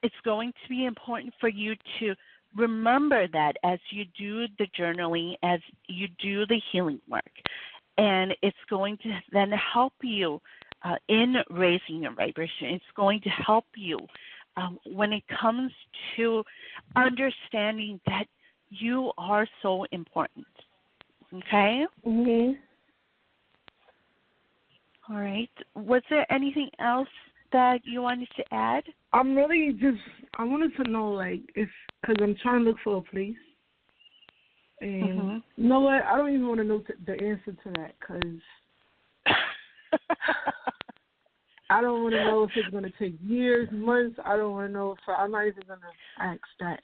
it's going to be important for you to remember that as you do the journaling, as you do the healing work. And it's going to then help you in raising your vibration. It's going to help you when it comes to understanding that you are so important. Okay? Mhm. All right. Was there anything else that you wanted to add? I'm really just, I wanted to know, like, if, because I'm trying to look for a place. And you know what? I don't even want to know the answer to that, because I don't want to know if it's going to take years, months. I don't want to know if I'm not even going to ask that.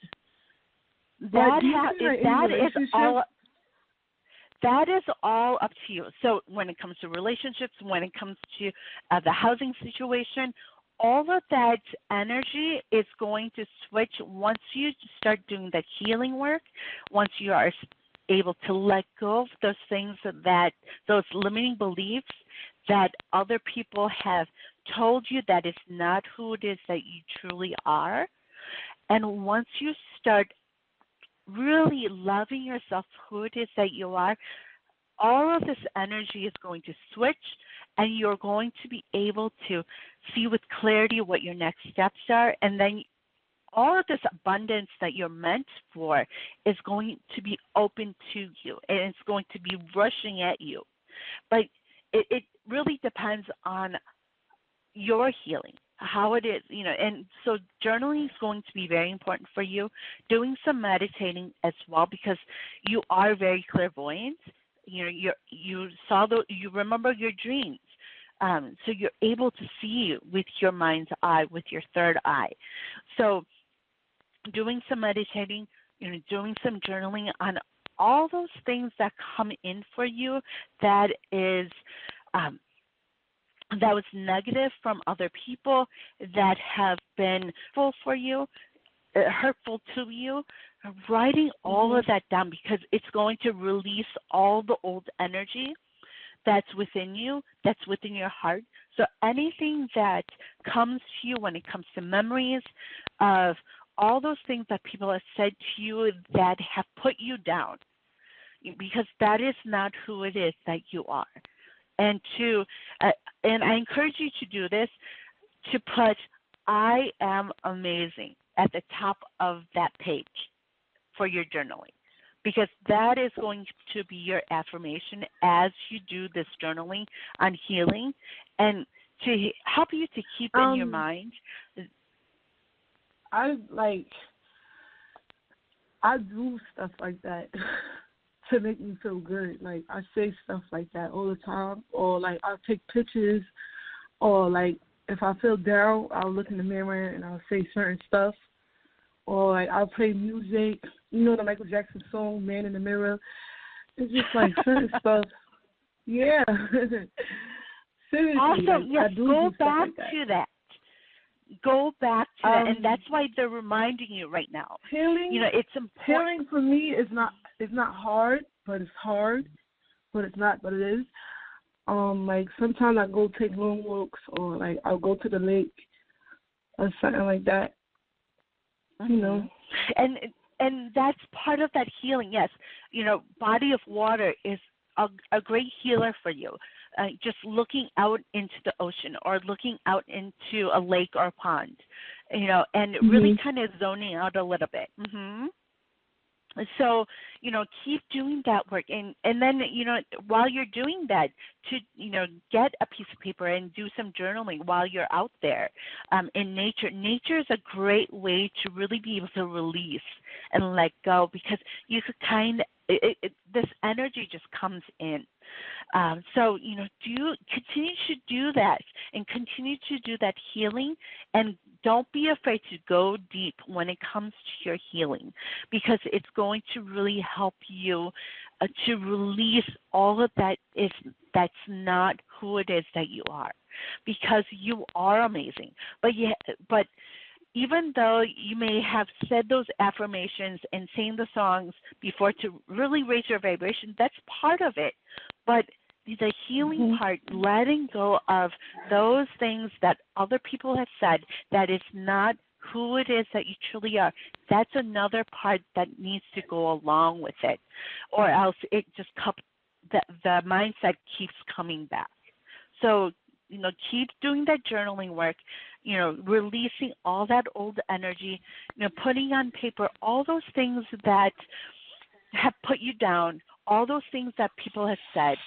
That is all up to you. So when it comes to relationships, when it comes to the housing situation, all of that energy is going to switch once you start doing that healing work, once you are able to let go of those things those limiting beliefs that other people have told you that is not who it is that you truly are. And once you start really loving yourself, who it is that you are, all of this energy is going to switch, and you're going to be able to see with clarity what your next steps are, and then all of this abundance that you're meant for is going to be open to you, and it's going to be rushing at you. But it really depends on your healing, how it is, and so journaling is going to be very important for you. Doing some meditating as well, because you are very clairvoyant. You remember your dreams, so you're able to see with your mind's eye, with your third eye. So doing some meditating, doing some journaling on all those things that come in for you that is that was negative from other people, that have been hurtful for you, hurtful to you, writing all of that down, because it's going to release all the old energy that's within you, that's within your heart. So anything that comes to you when it comes to memories of all those things that people have said to you that have put you down, because that is not who it is that you are. And and I encourage you to do this, to put "I am amazing" at the top of that page for your journaling, because that is going to be your affirmation as you do this journaling on healing, and to help you to keep in your mind. I do stuff like that to make me feel good. Like, I say stuff like that all the time, or like I'll take pictures, or like if I feel down, I'll look in the mirror and I'll say certain stuff, or like I'll play music. The Michael Jackson song "Man in the Mirror." It's just like certain stuff. Yeah. Seriously. Awesome. Yes, go back to that. Go back to that, and that's why they're reminding you right now. Healing, it's important. Healing for me is not hard, but it's hard, but it's not, but it is. Like sometimes I go take long walks, or like I'll go to the lake, or something like that. And that's part of that healing. Yes, body of water is a great healer for you. Just looking out into the ocean, or looking out into a lake or a pond, and really kind of zoning out a little bit. So, keep doing that work. And then, while you're doing that, to, get a piece of paper and do some journaling while you're out there in nature. Nature is a great way to really be able to release and let go, because you could this energy just comes in. So, continue to do that, and continue to do that healing, and don't be afraid to go deep when it comes to your healing, because it's going to really help you to release all of that's not who it is that you are, because you are amazing. But even though you may have said those affirmations and sang the songs before to really raise your vibration, that's part of it. But the healing part, letting go of those things that other people have said that is not who it is that you truly are, that's another part that needs to go along with it, or else it just the mindset keeps coming back. So, keep doing that journaling work, releasing all that old energy, putting on paper all those things that have put you down, all those things that people have said,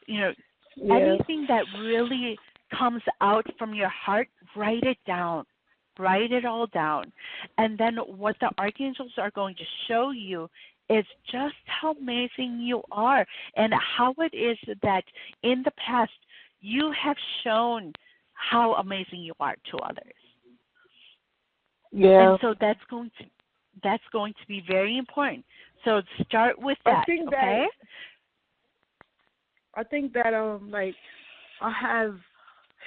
anything that really comes out from your heart, write it down. Write it all down. And then what the archangels are going to show you is just how amazing you are and how it is that in the past you have shown how amazing you are to others. Yeah. And so that's going to be very important. So start with that, okay? I think that like I have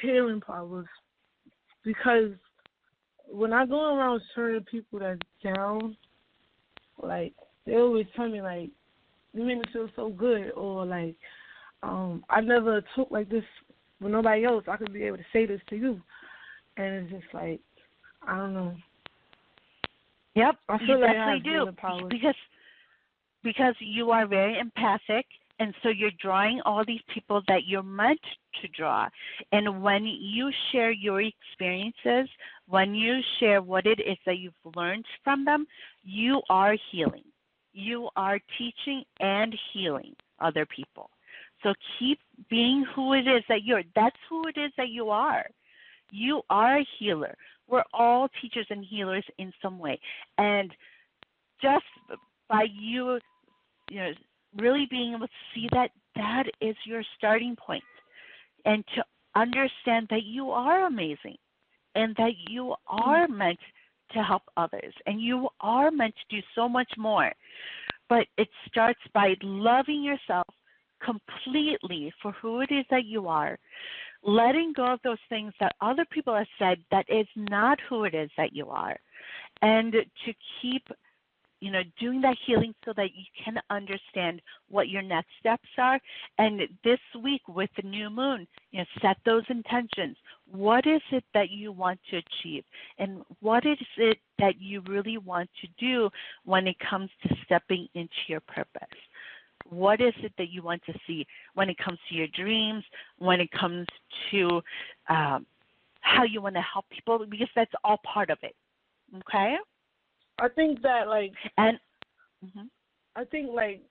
healing powers because when I go around certain people that's down, like they always tell me like, you make me feel so good, or like I never talk like this with nobody else. I could be able to say this to you, and it's just like I don't know. Yep, I feel you like definitely I have do healing powers because you are very empathic, and so you're drawing all these people that you're meant to draw. And when you share your experiences, when you share what it is that you've learned from them, you are healing. You are teaching and healing other people. So keep being who it is that you're. That's who it is that you are. You are a healer. We're all teachers and healers in some way. And just by you really being able to see that is your starting point, and to understand that you are amazing and that you are meant to help others and you are meant to do so much more. But it starts by loving yourself completely for who it is that you are, letting go of those things that other people have said that is not who it is that you are, and to keep doing that healing so that you can understand what your next steps are. And this week with the new moon, set those intentions. What is it that you want to achieve? And what is it that you really want to do when it comes to stepping into your purpose? What is it that you want to see when it comes to your dreams, when it comes to how you want to help people? Because that's all part of it. Okay? I think that I think like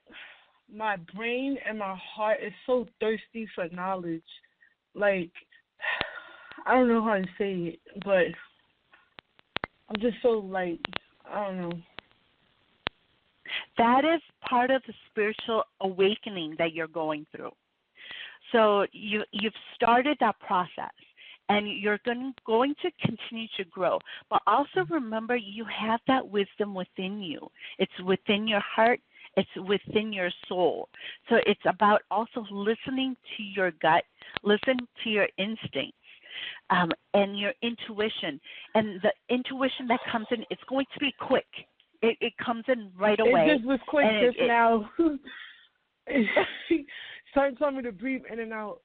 my brain and my heart is so thirsty for knowledge. Like I don't know how to say it, but I'm just so like I don't know. That is part of the spiritual awakening that you're going through. So you've started that process. And you're going to continue to grow. But also remember, you have that wisdom within you. It's within your heart. It's within your soul. So it's about also listening to your gut, listen to your instincts, and your intuition. And the intuition that comes in, it's going to be quick. It comes in right away. It just was quick just now. Started telling me to breathe in and out.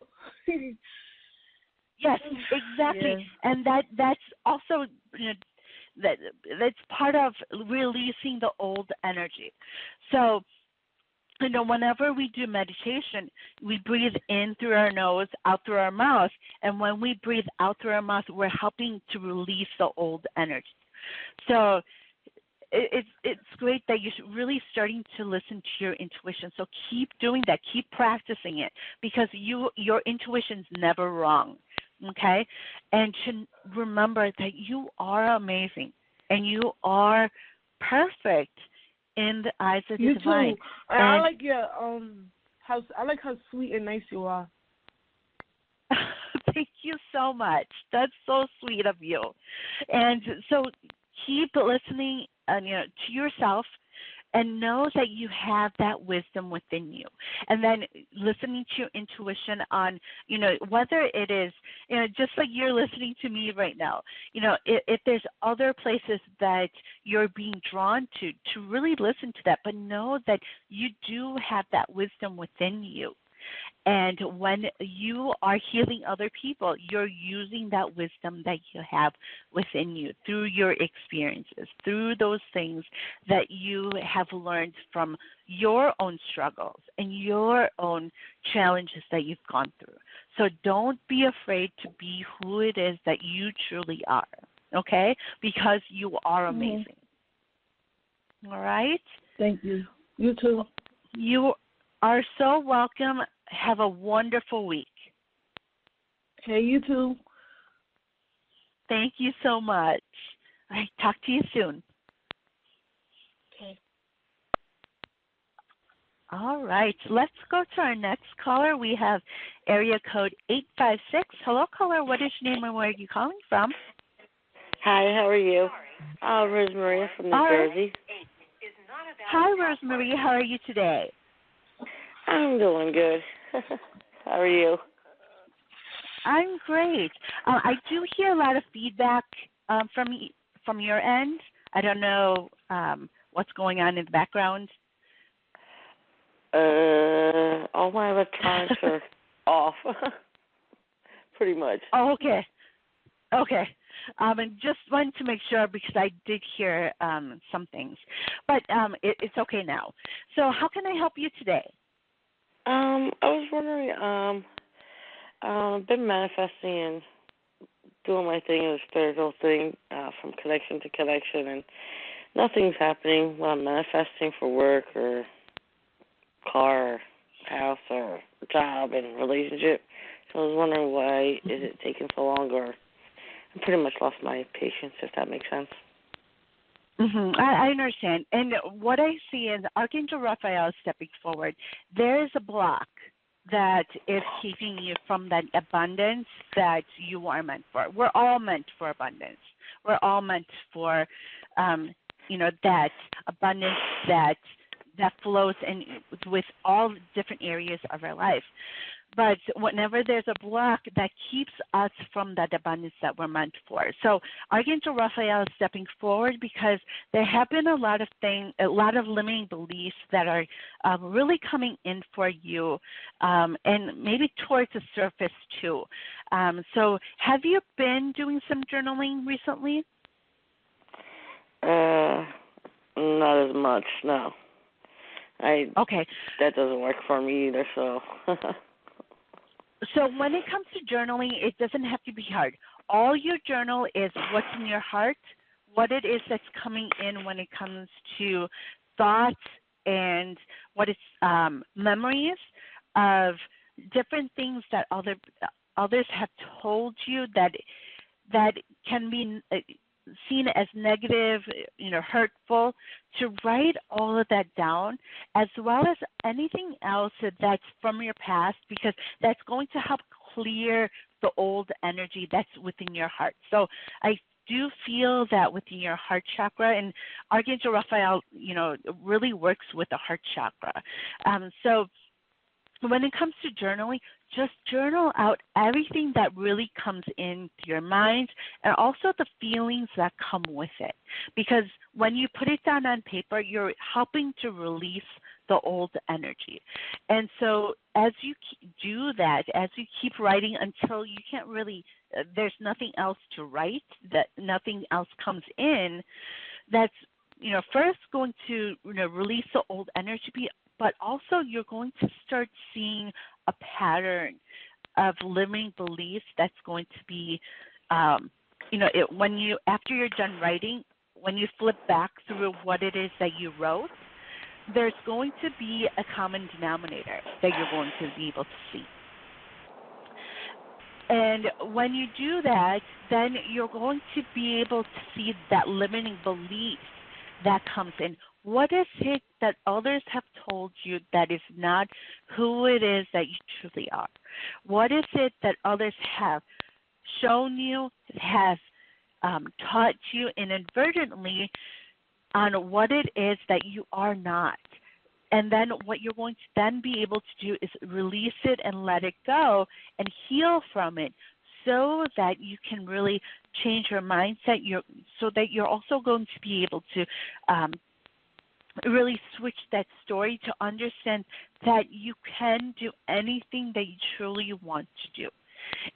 Yes, exactly, yeah. And that's also that's part of releasing the old energy. So, whenever we do meditation, we breathe in through our nose, out through our mouth, and when we breathe out through our mouth, we're helping to release the old energy. So, it's great that you're really starting to listen to your intuition. So keep doing that, keep practicing it, because your intuition's never wrong. Okay, and to remember that you are amazing and you are perfect in the eyes of the divine. You too. I like your how sweet and nice you are. Thank you so much. That's so sweet of you. And so keep listening, to yourself. And know that you have that wisdom within you. And then listening to your intuition on, whether it is, just like you're listening to me right now, if there's other places that you're being drawn to really listen to that, but know that you do have that wisdom within you. And when you are healing other people, you're using that wisdom that you have within you through your experiences, through those things that you have learned from your own struggles and your own challenges that you've gone through. So don't be afraid to be who it is that you truly are, okay? Because you are amazing. All right? Thank you. You too. You are so welcome. Have a wonderful week. Hey, you too. Thank you so much. All right, talk to you soon. Okay. All right, let's go to our next caller. We have area code 856. Hello, caller. What is your name and where are you calling from? Hi, how are you? Rosemary from New Jersey. Hi, Rosemary. How are you today? I'm doing good. How are you? I'm great. I do hear a lot of feedback from your end. I don't know what's going on in the background. All my electronics are off, pretty much. Oh, okay. Okay. And just wanted to make sure because I did hear some things. But it's okay now. So how can I help you today? I was wondering, I've been manifesting and doing my thing, the spiritual thing, from connection to connection, and nothing's happening when I'm manifesting for work or car, or house, or job and relationship. So I was wondering why is it taking so long, or I pretty much lost my patience, if that makes sense. I understand. And what I see is Archangel Raphael is stepping forward. There is a block that is keeping you from that abundance that you are meant for. We're all meant for abundance. We're all meant for, that abundance that flows in with all different areas of our life. But whenever there's a block, that keeps us from that abundance that we're meant for. So Archangel Raphael is stepping forward because there have been a lot of limiting beliefs that are really coming in for you, and maybe towards the surface too. So have you been doing some journaling recently? Not as much, no. Okay. That doesn't work for me either, so. So when it comes to journaling, it doesn't have to be hard. All your journal is what's in your heart, what it is that's coming in when it comes to thoughts and what it's memories of different things that others have told you that can be seen as negative, hurtful, to write all of that down, as well as anything else that's from your past, because that's going to help clear the old energy that's within your heart. So I do feel that within your heart chakra, and Archangel Raphael, really works with the heart chakra. So when it comes to journaling, just journal out everything that really comes into your mind and also the feelings that come with it. Because when you put it down on paper, you're helping to release the old energy. And so as you do that, as you keep writing until you can't really, there's nothing else to write, that nothing else comes in, that's, first going to, release the old energy, but also you're going to start seeing a pattern of limiting beliefs that's going to be, after you're done writing, when you flip back through what it is that you wrote, there's going to be a common denominator that you're going to be able to see. And when you do that, then you're going to be able to see that limiting belief that comes in. What is it that others have told you that is not who it is that you truly are? What is it that others have shown you, have taught you inadvertently on what it is that you are not? And then what you're going to then be able to do is release it and let it go and heal from it, so that you can really change your mindset, so that you're also going to be able to really switch that story to understand that you can do anything that you truly want to do.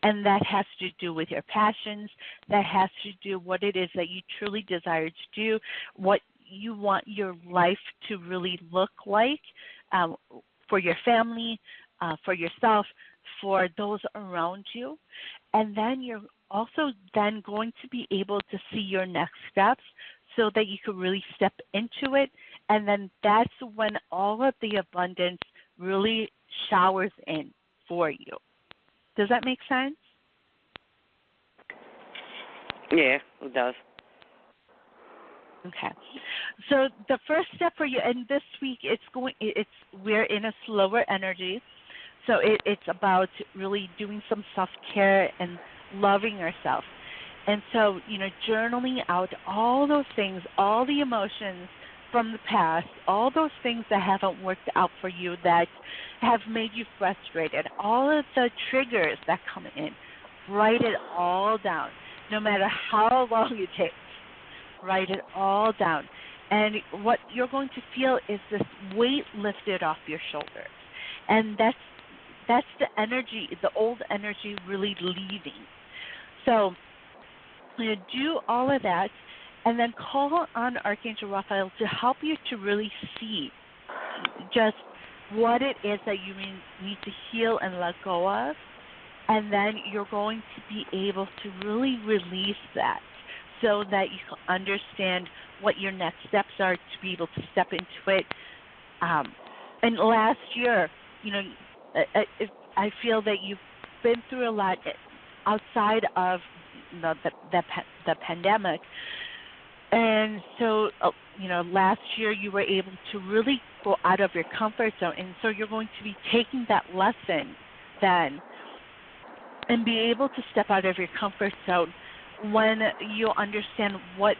And that has to do with your passions. That has to do what it is that you truly desire to do, what you want your life to really look like, for your family, for yourself, for those around you. And then you're also then going to be able to see your next steps so that you can really step into it. And then that's when all of the abundance really showers in for you. Does that make sense? Yeah, it does. Okay. So the first step for you, and this week we're in a slower energy. So it's about really doing some self-care and loving yourself. And so, journaling out all those things, all the emotions from the past, all those things that haven't worked out for you that have made you frustrated, all of the triggers that come in, write it all down, no matter how long it takes. Write it all down. And what you're going to feel is this weight lifted off your shoulders. And that's the energy, the old energy really leaving. So do all of that, and then call on Archangel Raphael to help you to really see just what it is that you need to heal and let go of, and then you're going to be able to really release that so that you can understand what your next steps are to be able to step into it. And last year, I feel that you've been through a lot outside of the pandemic. And so, last year you were able to really go out of your comfort zone. And so you're going to be taking that lesson then and be able to step out of your comfort zone when you understand what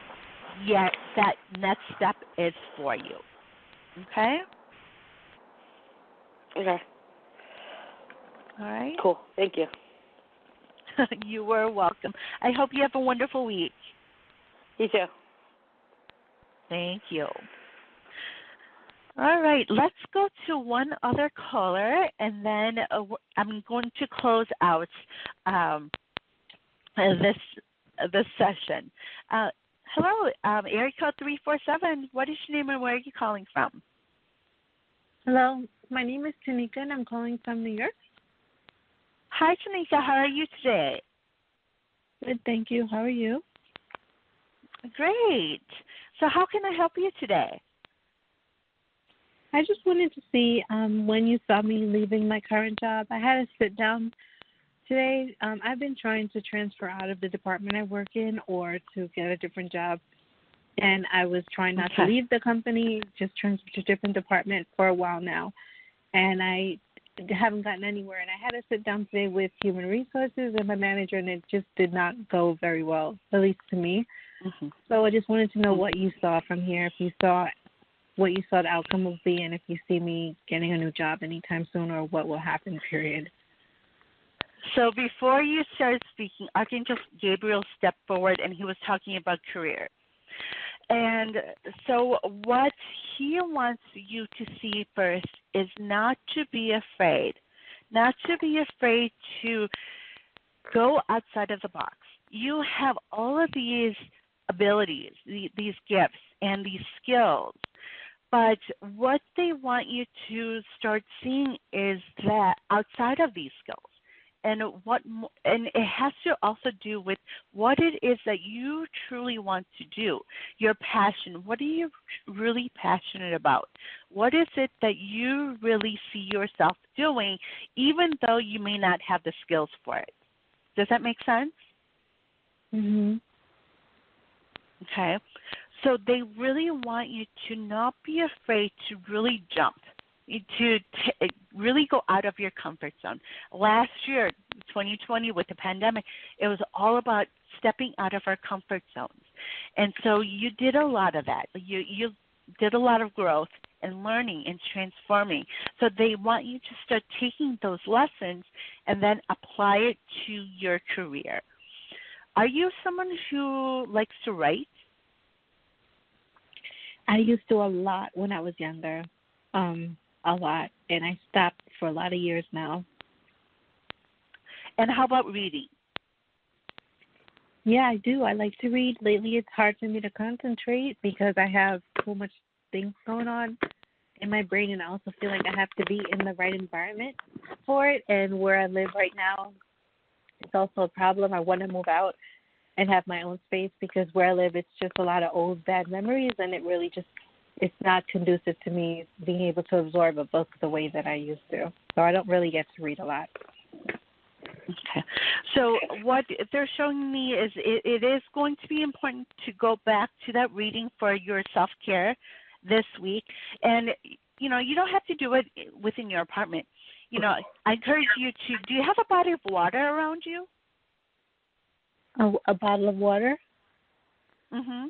that next step is for you. Okay? Okay. All right. Cool. Thank you. You were welcome. I hope you have a wonderful week. You too. Thank you. All right, let's go to one other caller, and then I'm going to close out this session. Hello, area code 347. What is your name and where are you calling from? Hello, my name is Tanika, and I'm calling from New York. Hi, Tanika. How are you today? Good, thank you. How are you? Great. So how can I help you today? I just wanted to see when you saw me leaving my current job. I had a sit down today. I've been trying to transfer out of the department I work in or to get a different job. And I was trying not to leave the company, just transfer to a different department for a while now. And I haven't gotten anywhere. And I had a sit down today with Human Resources and my manager, and it just did not go very well, at least to me. Mm-hmm. So I just wanted to know what you saw from here, if you saw what you saw the outcome will be, and if you see me getting a new job anytime soon, or what will happen, period. So before you started speaking, Archangel Gabriel stepped forward, and he was talking about career. And so what he wants you to see first is not to be afraid to go outside of the box. You have all of these abilities, these gifts, and these skills. But what they want you to start seeing is that outside of these skills, and it has to also do with what it is that you truly want to do, your passion. What are you really passionate about? What is it that you really see yourself doing, even though you may not have the skills for it? Does that make sense? Mhm. Okay. So they really want you to not be afraid to really jump, to really go out of your comfort zone. Last year, 2020, with the pandemic, it was all about stepping out of our comfort zones. And so you did a lot of that. You did a lot of growth and learning and transforming. So they want you to start taking those lessons and then apply it to your career. Are you someone who likes to write? I used to a lot when I was younger, a lot, and I stopped for a lot of years now. And how about reading? Yeah, I do. I like to read. Lately, it's hard for me to concentrate because I have so much things going on, in my brain, and I also feel like I have to be in the right environment for it. And where I live right now, it's also a problem. I want to move out and have my own space because where I live, it's just a lot of old bad memories, and it really just, it's not conducive to me being able to absorb a book the way that I used to. So I don't really get to read a lot. Okay. So what they're showing me is it is going to be important to go back to that reading for your self-care this week. And, you know, you don't have to do it within your apartment. You know, I encourage you to, do you have a body of water around you? A bottle of water? Mm-hmm.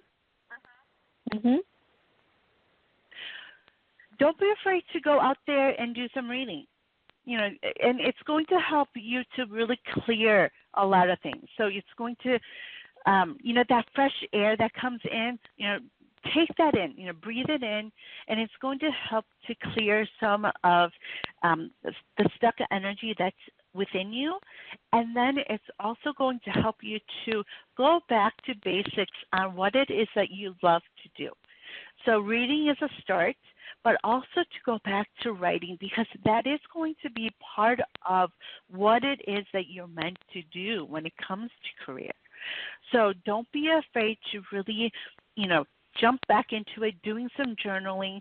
Mm-hmm. Don't be afraid to go out there and do some reading. You know, and it's going to help you to really clear a lot of things. So it's going to, you know, that fresh air that comes in, you know, take that in, you know, breathe it in, and it's going to help to clear some of the stuck energy that's within you. And then it's also going to help you to go back to basics on what it is that you love to do. So reading is a start, but also to go back to writing, because that is going to be part of what it is that you're meant to do when it comes to career. So don't be afraid to really, you know, jump back into it, doing some journaling,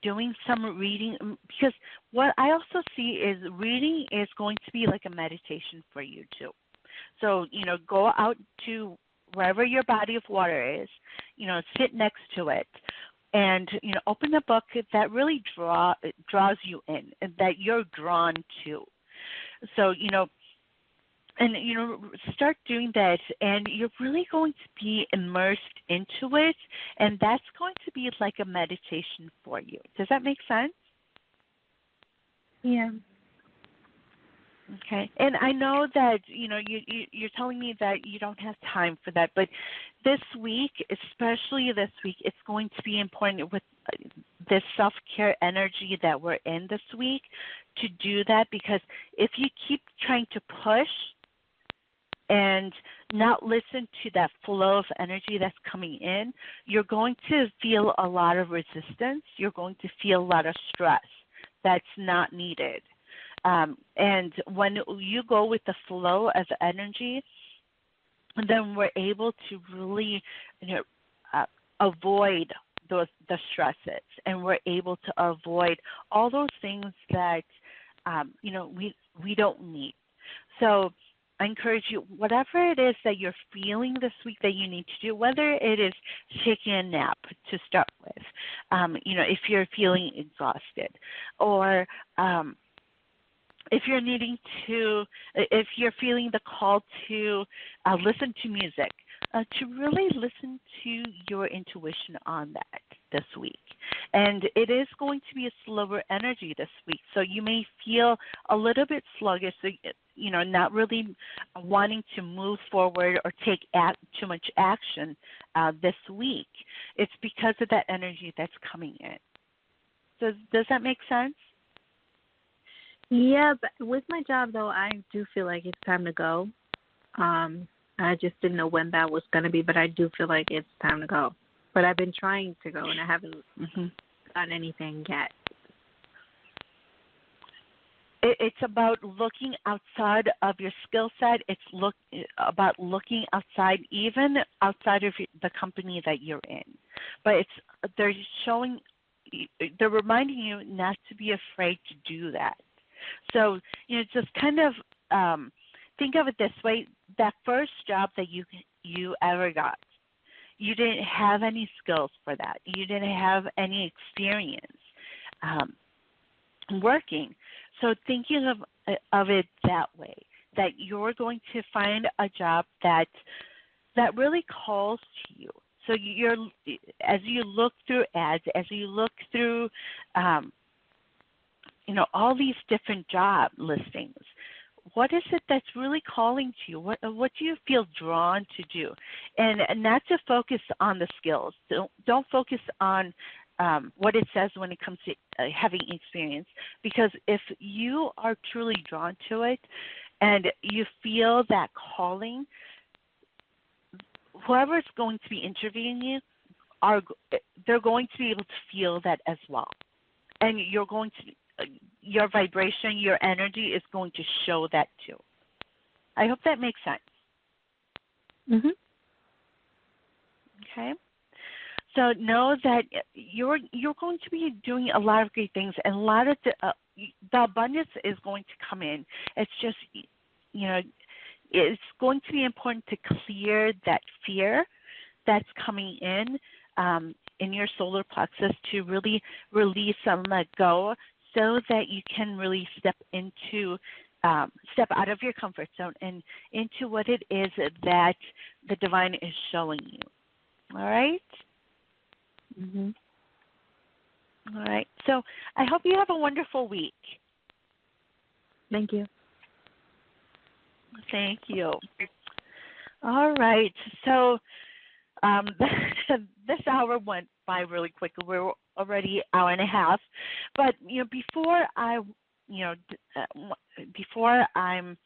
doing some reading, because what I also see is reading is going to be like a meditation for you too. So, you know, go out to wherever your body of water is, you know, sit next to it, and, you know, open a book that really draws you in and that you're drawn to. So, you know, and, you know, start doing that, and you're really going to be immersed into it, and that's going to be like a meditation for you. Does that make sense? Yeah. Okay. And I know that, you know, you're telling me that you don't have time for that, but this week, especially this week, it's going to be important with this self-care energy that we're in this week to do that, because if you keep trying to push and not listen to that flow of energy that's coming in, you're going to feel a lot of resistance. You're going to feel a lot of stress that's not needed. And when you go with the flow of energy, then we're able to really, you know, avoid the stresses, and we're able to avoid all those things that, you know, we don't need. So I encourage you, whatever it is that you're feeling this week that you need to do, whether it is taking a nap to start with, you know, if you're feeling exhausted, or if you're needing to, if you're feeling the call to listen to music, to really listen to your intuition on that this week. And it is going to be a slower energy this week, so you may feel a little bit sluggish, so, you know, not really wanting to move forward or take too much action this week. It's because of that energy that's coming in. Does that make sense? Yeah, but with my job, though, I do feel like it's time to go. I just didn't know when that was going to be, but I do feel like it's time to go. But I've been trying to go, and I haven't done anything yet. It's about looking outside of your skill set. It's about looking outside, even outside of the company that you're in. But they're reminding you not to be afraid to do that. So, you know, just kind of think of it this way: that first job that you ever got, you didn't have any skills for that. You didn't have any experience working. So thinking of it that way, that you're going to find a job that really calls to you. So as you look through ads, as you look through, you know, all these different job listings, what is it that's really calling to you? What do you feel drawn to do? And not to focus on the skills. Don't focus on what it says when it comes to having experience, because if you are truly drawn to it and you feel that calling, whoever's going to be interviewing you, they're going to be able to feel that as well. and you're going to, your vibration, your energy is going to show that too. I hope that makes sense. Mhm. Okay. So know that you're going to be doing a lot of great things, and a lot of the abundance is going to come in. It's just, it's going to be important to clear that fear that's coming in your solar plexus, to really release and let go, so that you can really step out of your comfort zone and into what it is that the divine is showing you. All right? Mhm. All right. So I hope you have a wonderful week. Thank you. Thank you. All right. So this hour went by really quickly. We're already an hour and a half. But before I'm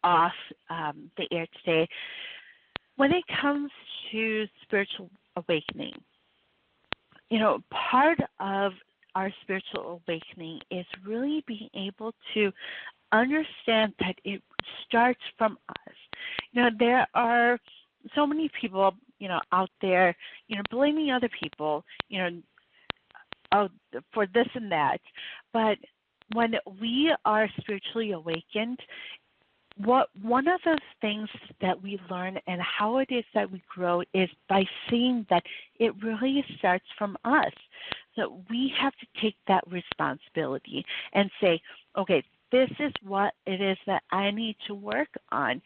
off the air today, when it comes to spiritual awakening, part of our spiritual awakening is really being able to understand that it starts from us. There are so many people, out there, blaming other people, for this and that. But when we are spiritually awakened, one of those things that we learn and how it is that we grow is by seeing that it really starts from us. So we have to take that responsibility and say, okay, this is what it is that I need to work on.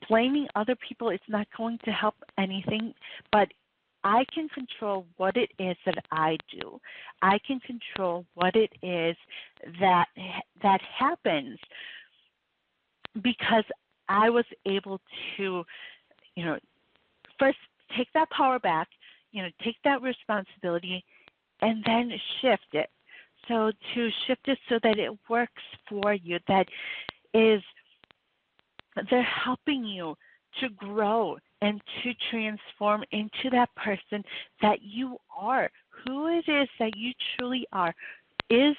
Blaming other people is not going to help anything, but I can control what it is that I do. I can control what it is that happens, because I was able to, first take that power back, take that responsibility, and then shift it. So to shift it so that it works for you, that is, they're helping you to grow and to transform into that person that you are. Who it is that you truly are is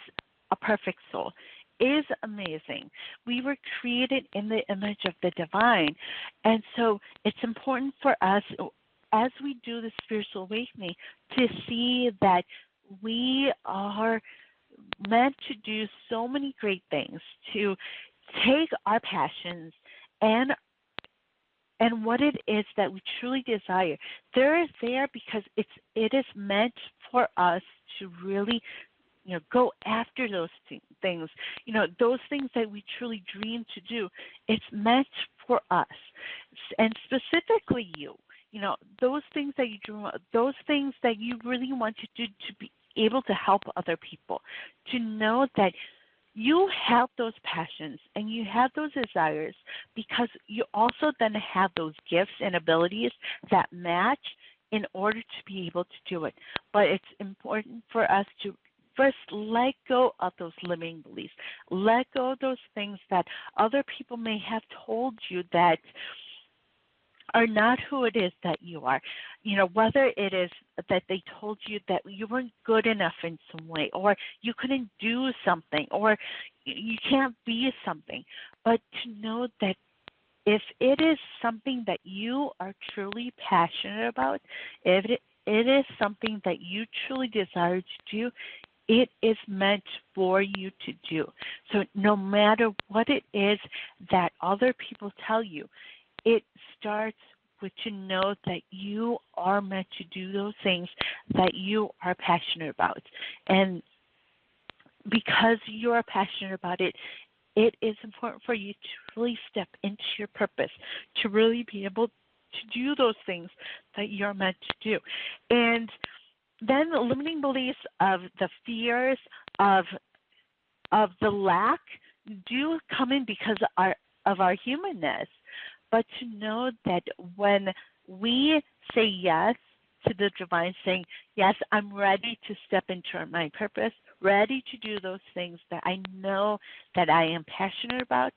a perfect soul, is amazing. We were created in the image of the divine. And so it's important for us, as we do the spiritual awakening, to see that we are meant to do so many great things, to take our passions and what it is that we truly desire. They're there because it is meant for us to really go after those things. Those things that we truly dream to do, it's meant for us. And specifically you, those things that you dream of, those things that you really want to do to be able to help other people, to know that you have those passions and you have those desires, because you also then have those gifts and abilities that match in order to be able to do it. But it's important for us to first let go of those limiting beliefs. Let go of those things that other people may have told you that are not who it is that you are. Whether it is that they told you that you weren't good enough in some way, or you couldn't do something, or you can't be something. But to know that if it is something that you are truly passionate about, if it is something that you truly desire to do, it is meant for you to do. So no matter what it is that other people tell you, it starts with to know that you are meant to do those things that you are passionate about. And because you are passionate about it, it is important for you to really step into your purpose, to really be able to do those things that you're meant to do. And then the limiting beliefs of the fears of the lack do come in because of our humanness. But to know that when we say yes to the divine, saying, yes, I'm ready to step into my purpose, ready to do those things that I know that I am passionate about,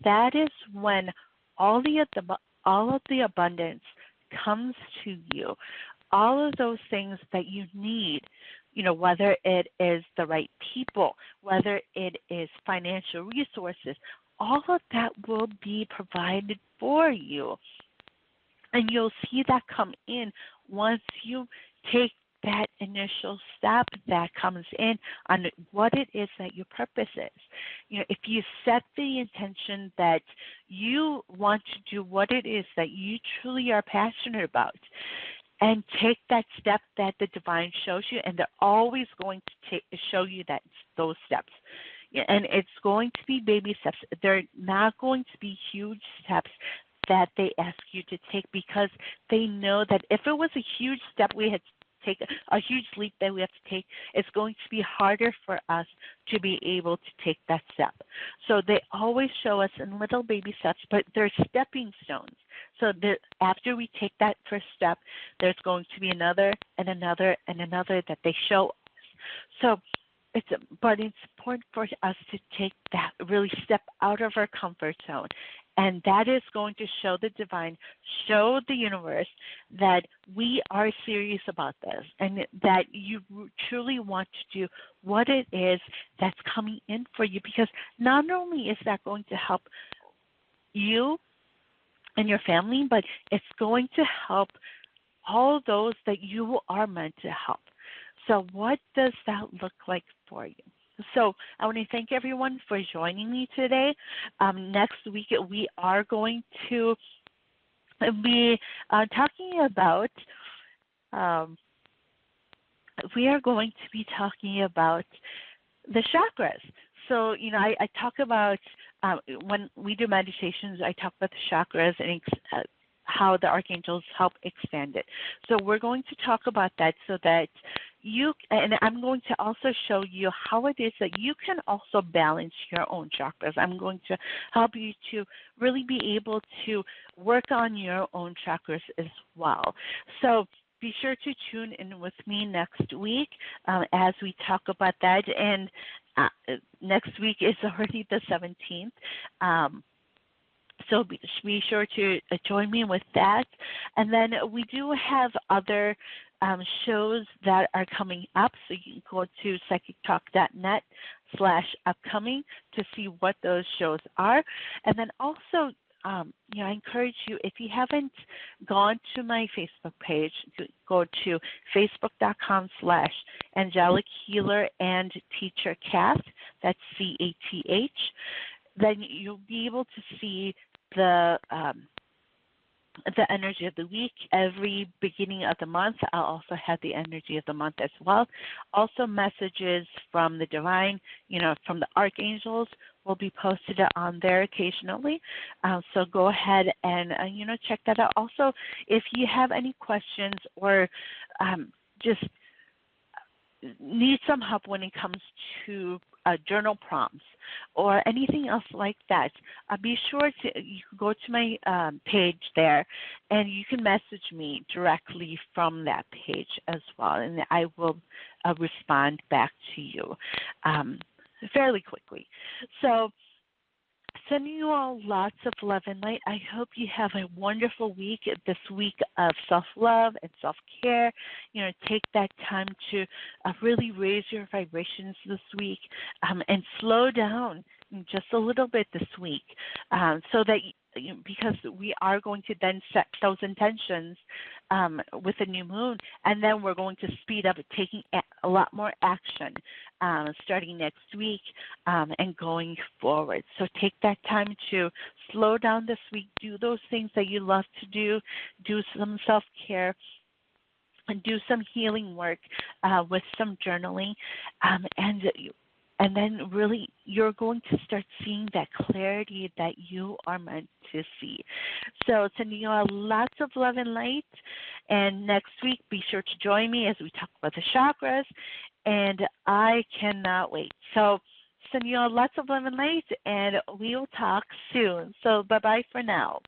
that is when all of the abundance comes to you. All of those things that you need whether it is the right people, whether it is financial resources, all of that will be provided for you. And you'll see that come in once you take that initial step that comes in on what it is that your purpose is. If you set the intention that you want to do what it is that you truly are passionate about, and take that step that the divine shows you, and they're always going to show you those steps. And it's going to be baby steps. They're not going to be huge steps that they ask you to take, because they know that if it was a huge step we had to take, a huge leap that we have to take, it's going to be harder for us to be able to take that step. So they always show us in little baby steps, but they're stepping stones. So after we take that first step, there's going to be another and another and another that they show us. So it's important for us to take that, really step out of our comfort zone. And that is going to show the divine, show the universe that we are serious about this, and that you truly want to do what it is that's coming in for you. Because not only is that going to help you and your family, but it's going to help all those that you are meant to help. So what does that look like for you? So I want to thank everyone for joining me today. Next week we are going to be talking about the chakras. So, I talk about, when we do meditations, I talk about the chakras and how the archangels help expand it. So we're going to talk about that so that and I'm going to also show you how it is that you can also balance your own chakras. I'm going to help you to really be able to work on your own chakras as well. So be sure to tune in with me next week as we talk about that. And next week is already the 17th. So be sure to join me with that. And then we do have other shows that are coming up. So you can go to psychictalk.net/upcoming to see what those shows are. And then also, I encourage you, if you haven't gone to my Facebook page, go to facebook.com/Angelic Healer and Teacher Cath. That's CATH. Then you'll be able to see the energy of the week. Every beginning of the month, I'll also have the energy of the month as well. Also, messages from the divine, from the archangels, will be posted on there occasionally. So go ahead and check that out. Also, if you have any questions or just need some help when it comes to journal prompts or anything else like that, be sure you can go to my page there, and you can message me directly from that page as well, and I will respond back to you fairly quickly. So sending you all lots of love and light. I hope you have a wonderful week, this week of self-love and self-care. Take that time to really raise your vibrations this week and slow down just a little bit this week so that because we are going to then set those intentions with the new moon, and then we're going to speed up taking a lot more action starting next week and going forward. So take that time to slow down this week, do those things that you love to do some self-care, and do some healing work with some journaling, and then really you're going to start seeing that clarity that you are meant to see. So sending you all lots of love and light. And next week, be sure to join me as we talk about the chakras. And I cannot wait. So sending you all lots of love and light, and we will talk soon. So bye-bye for now.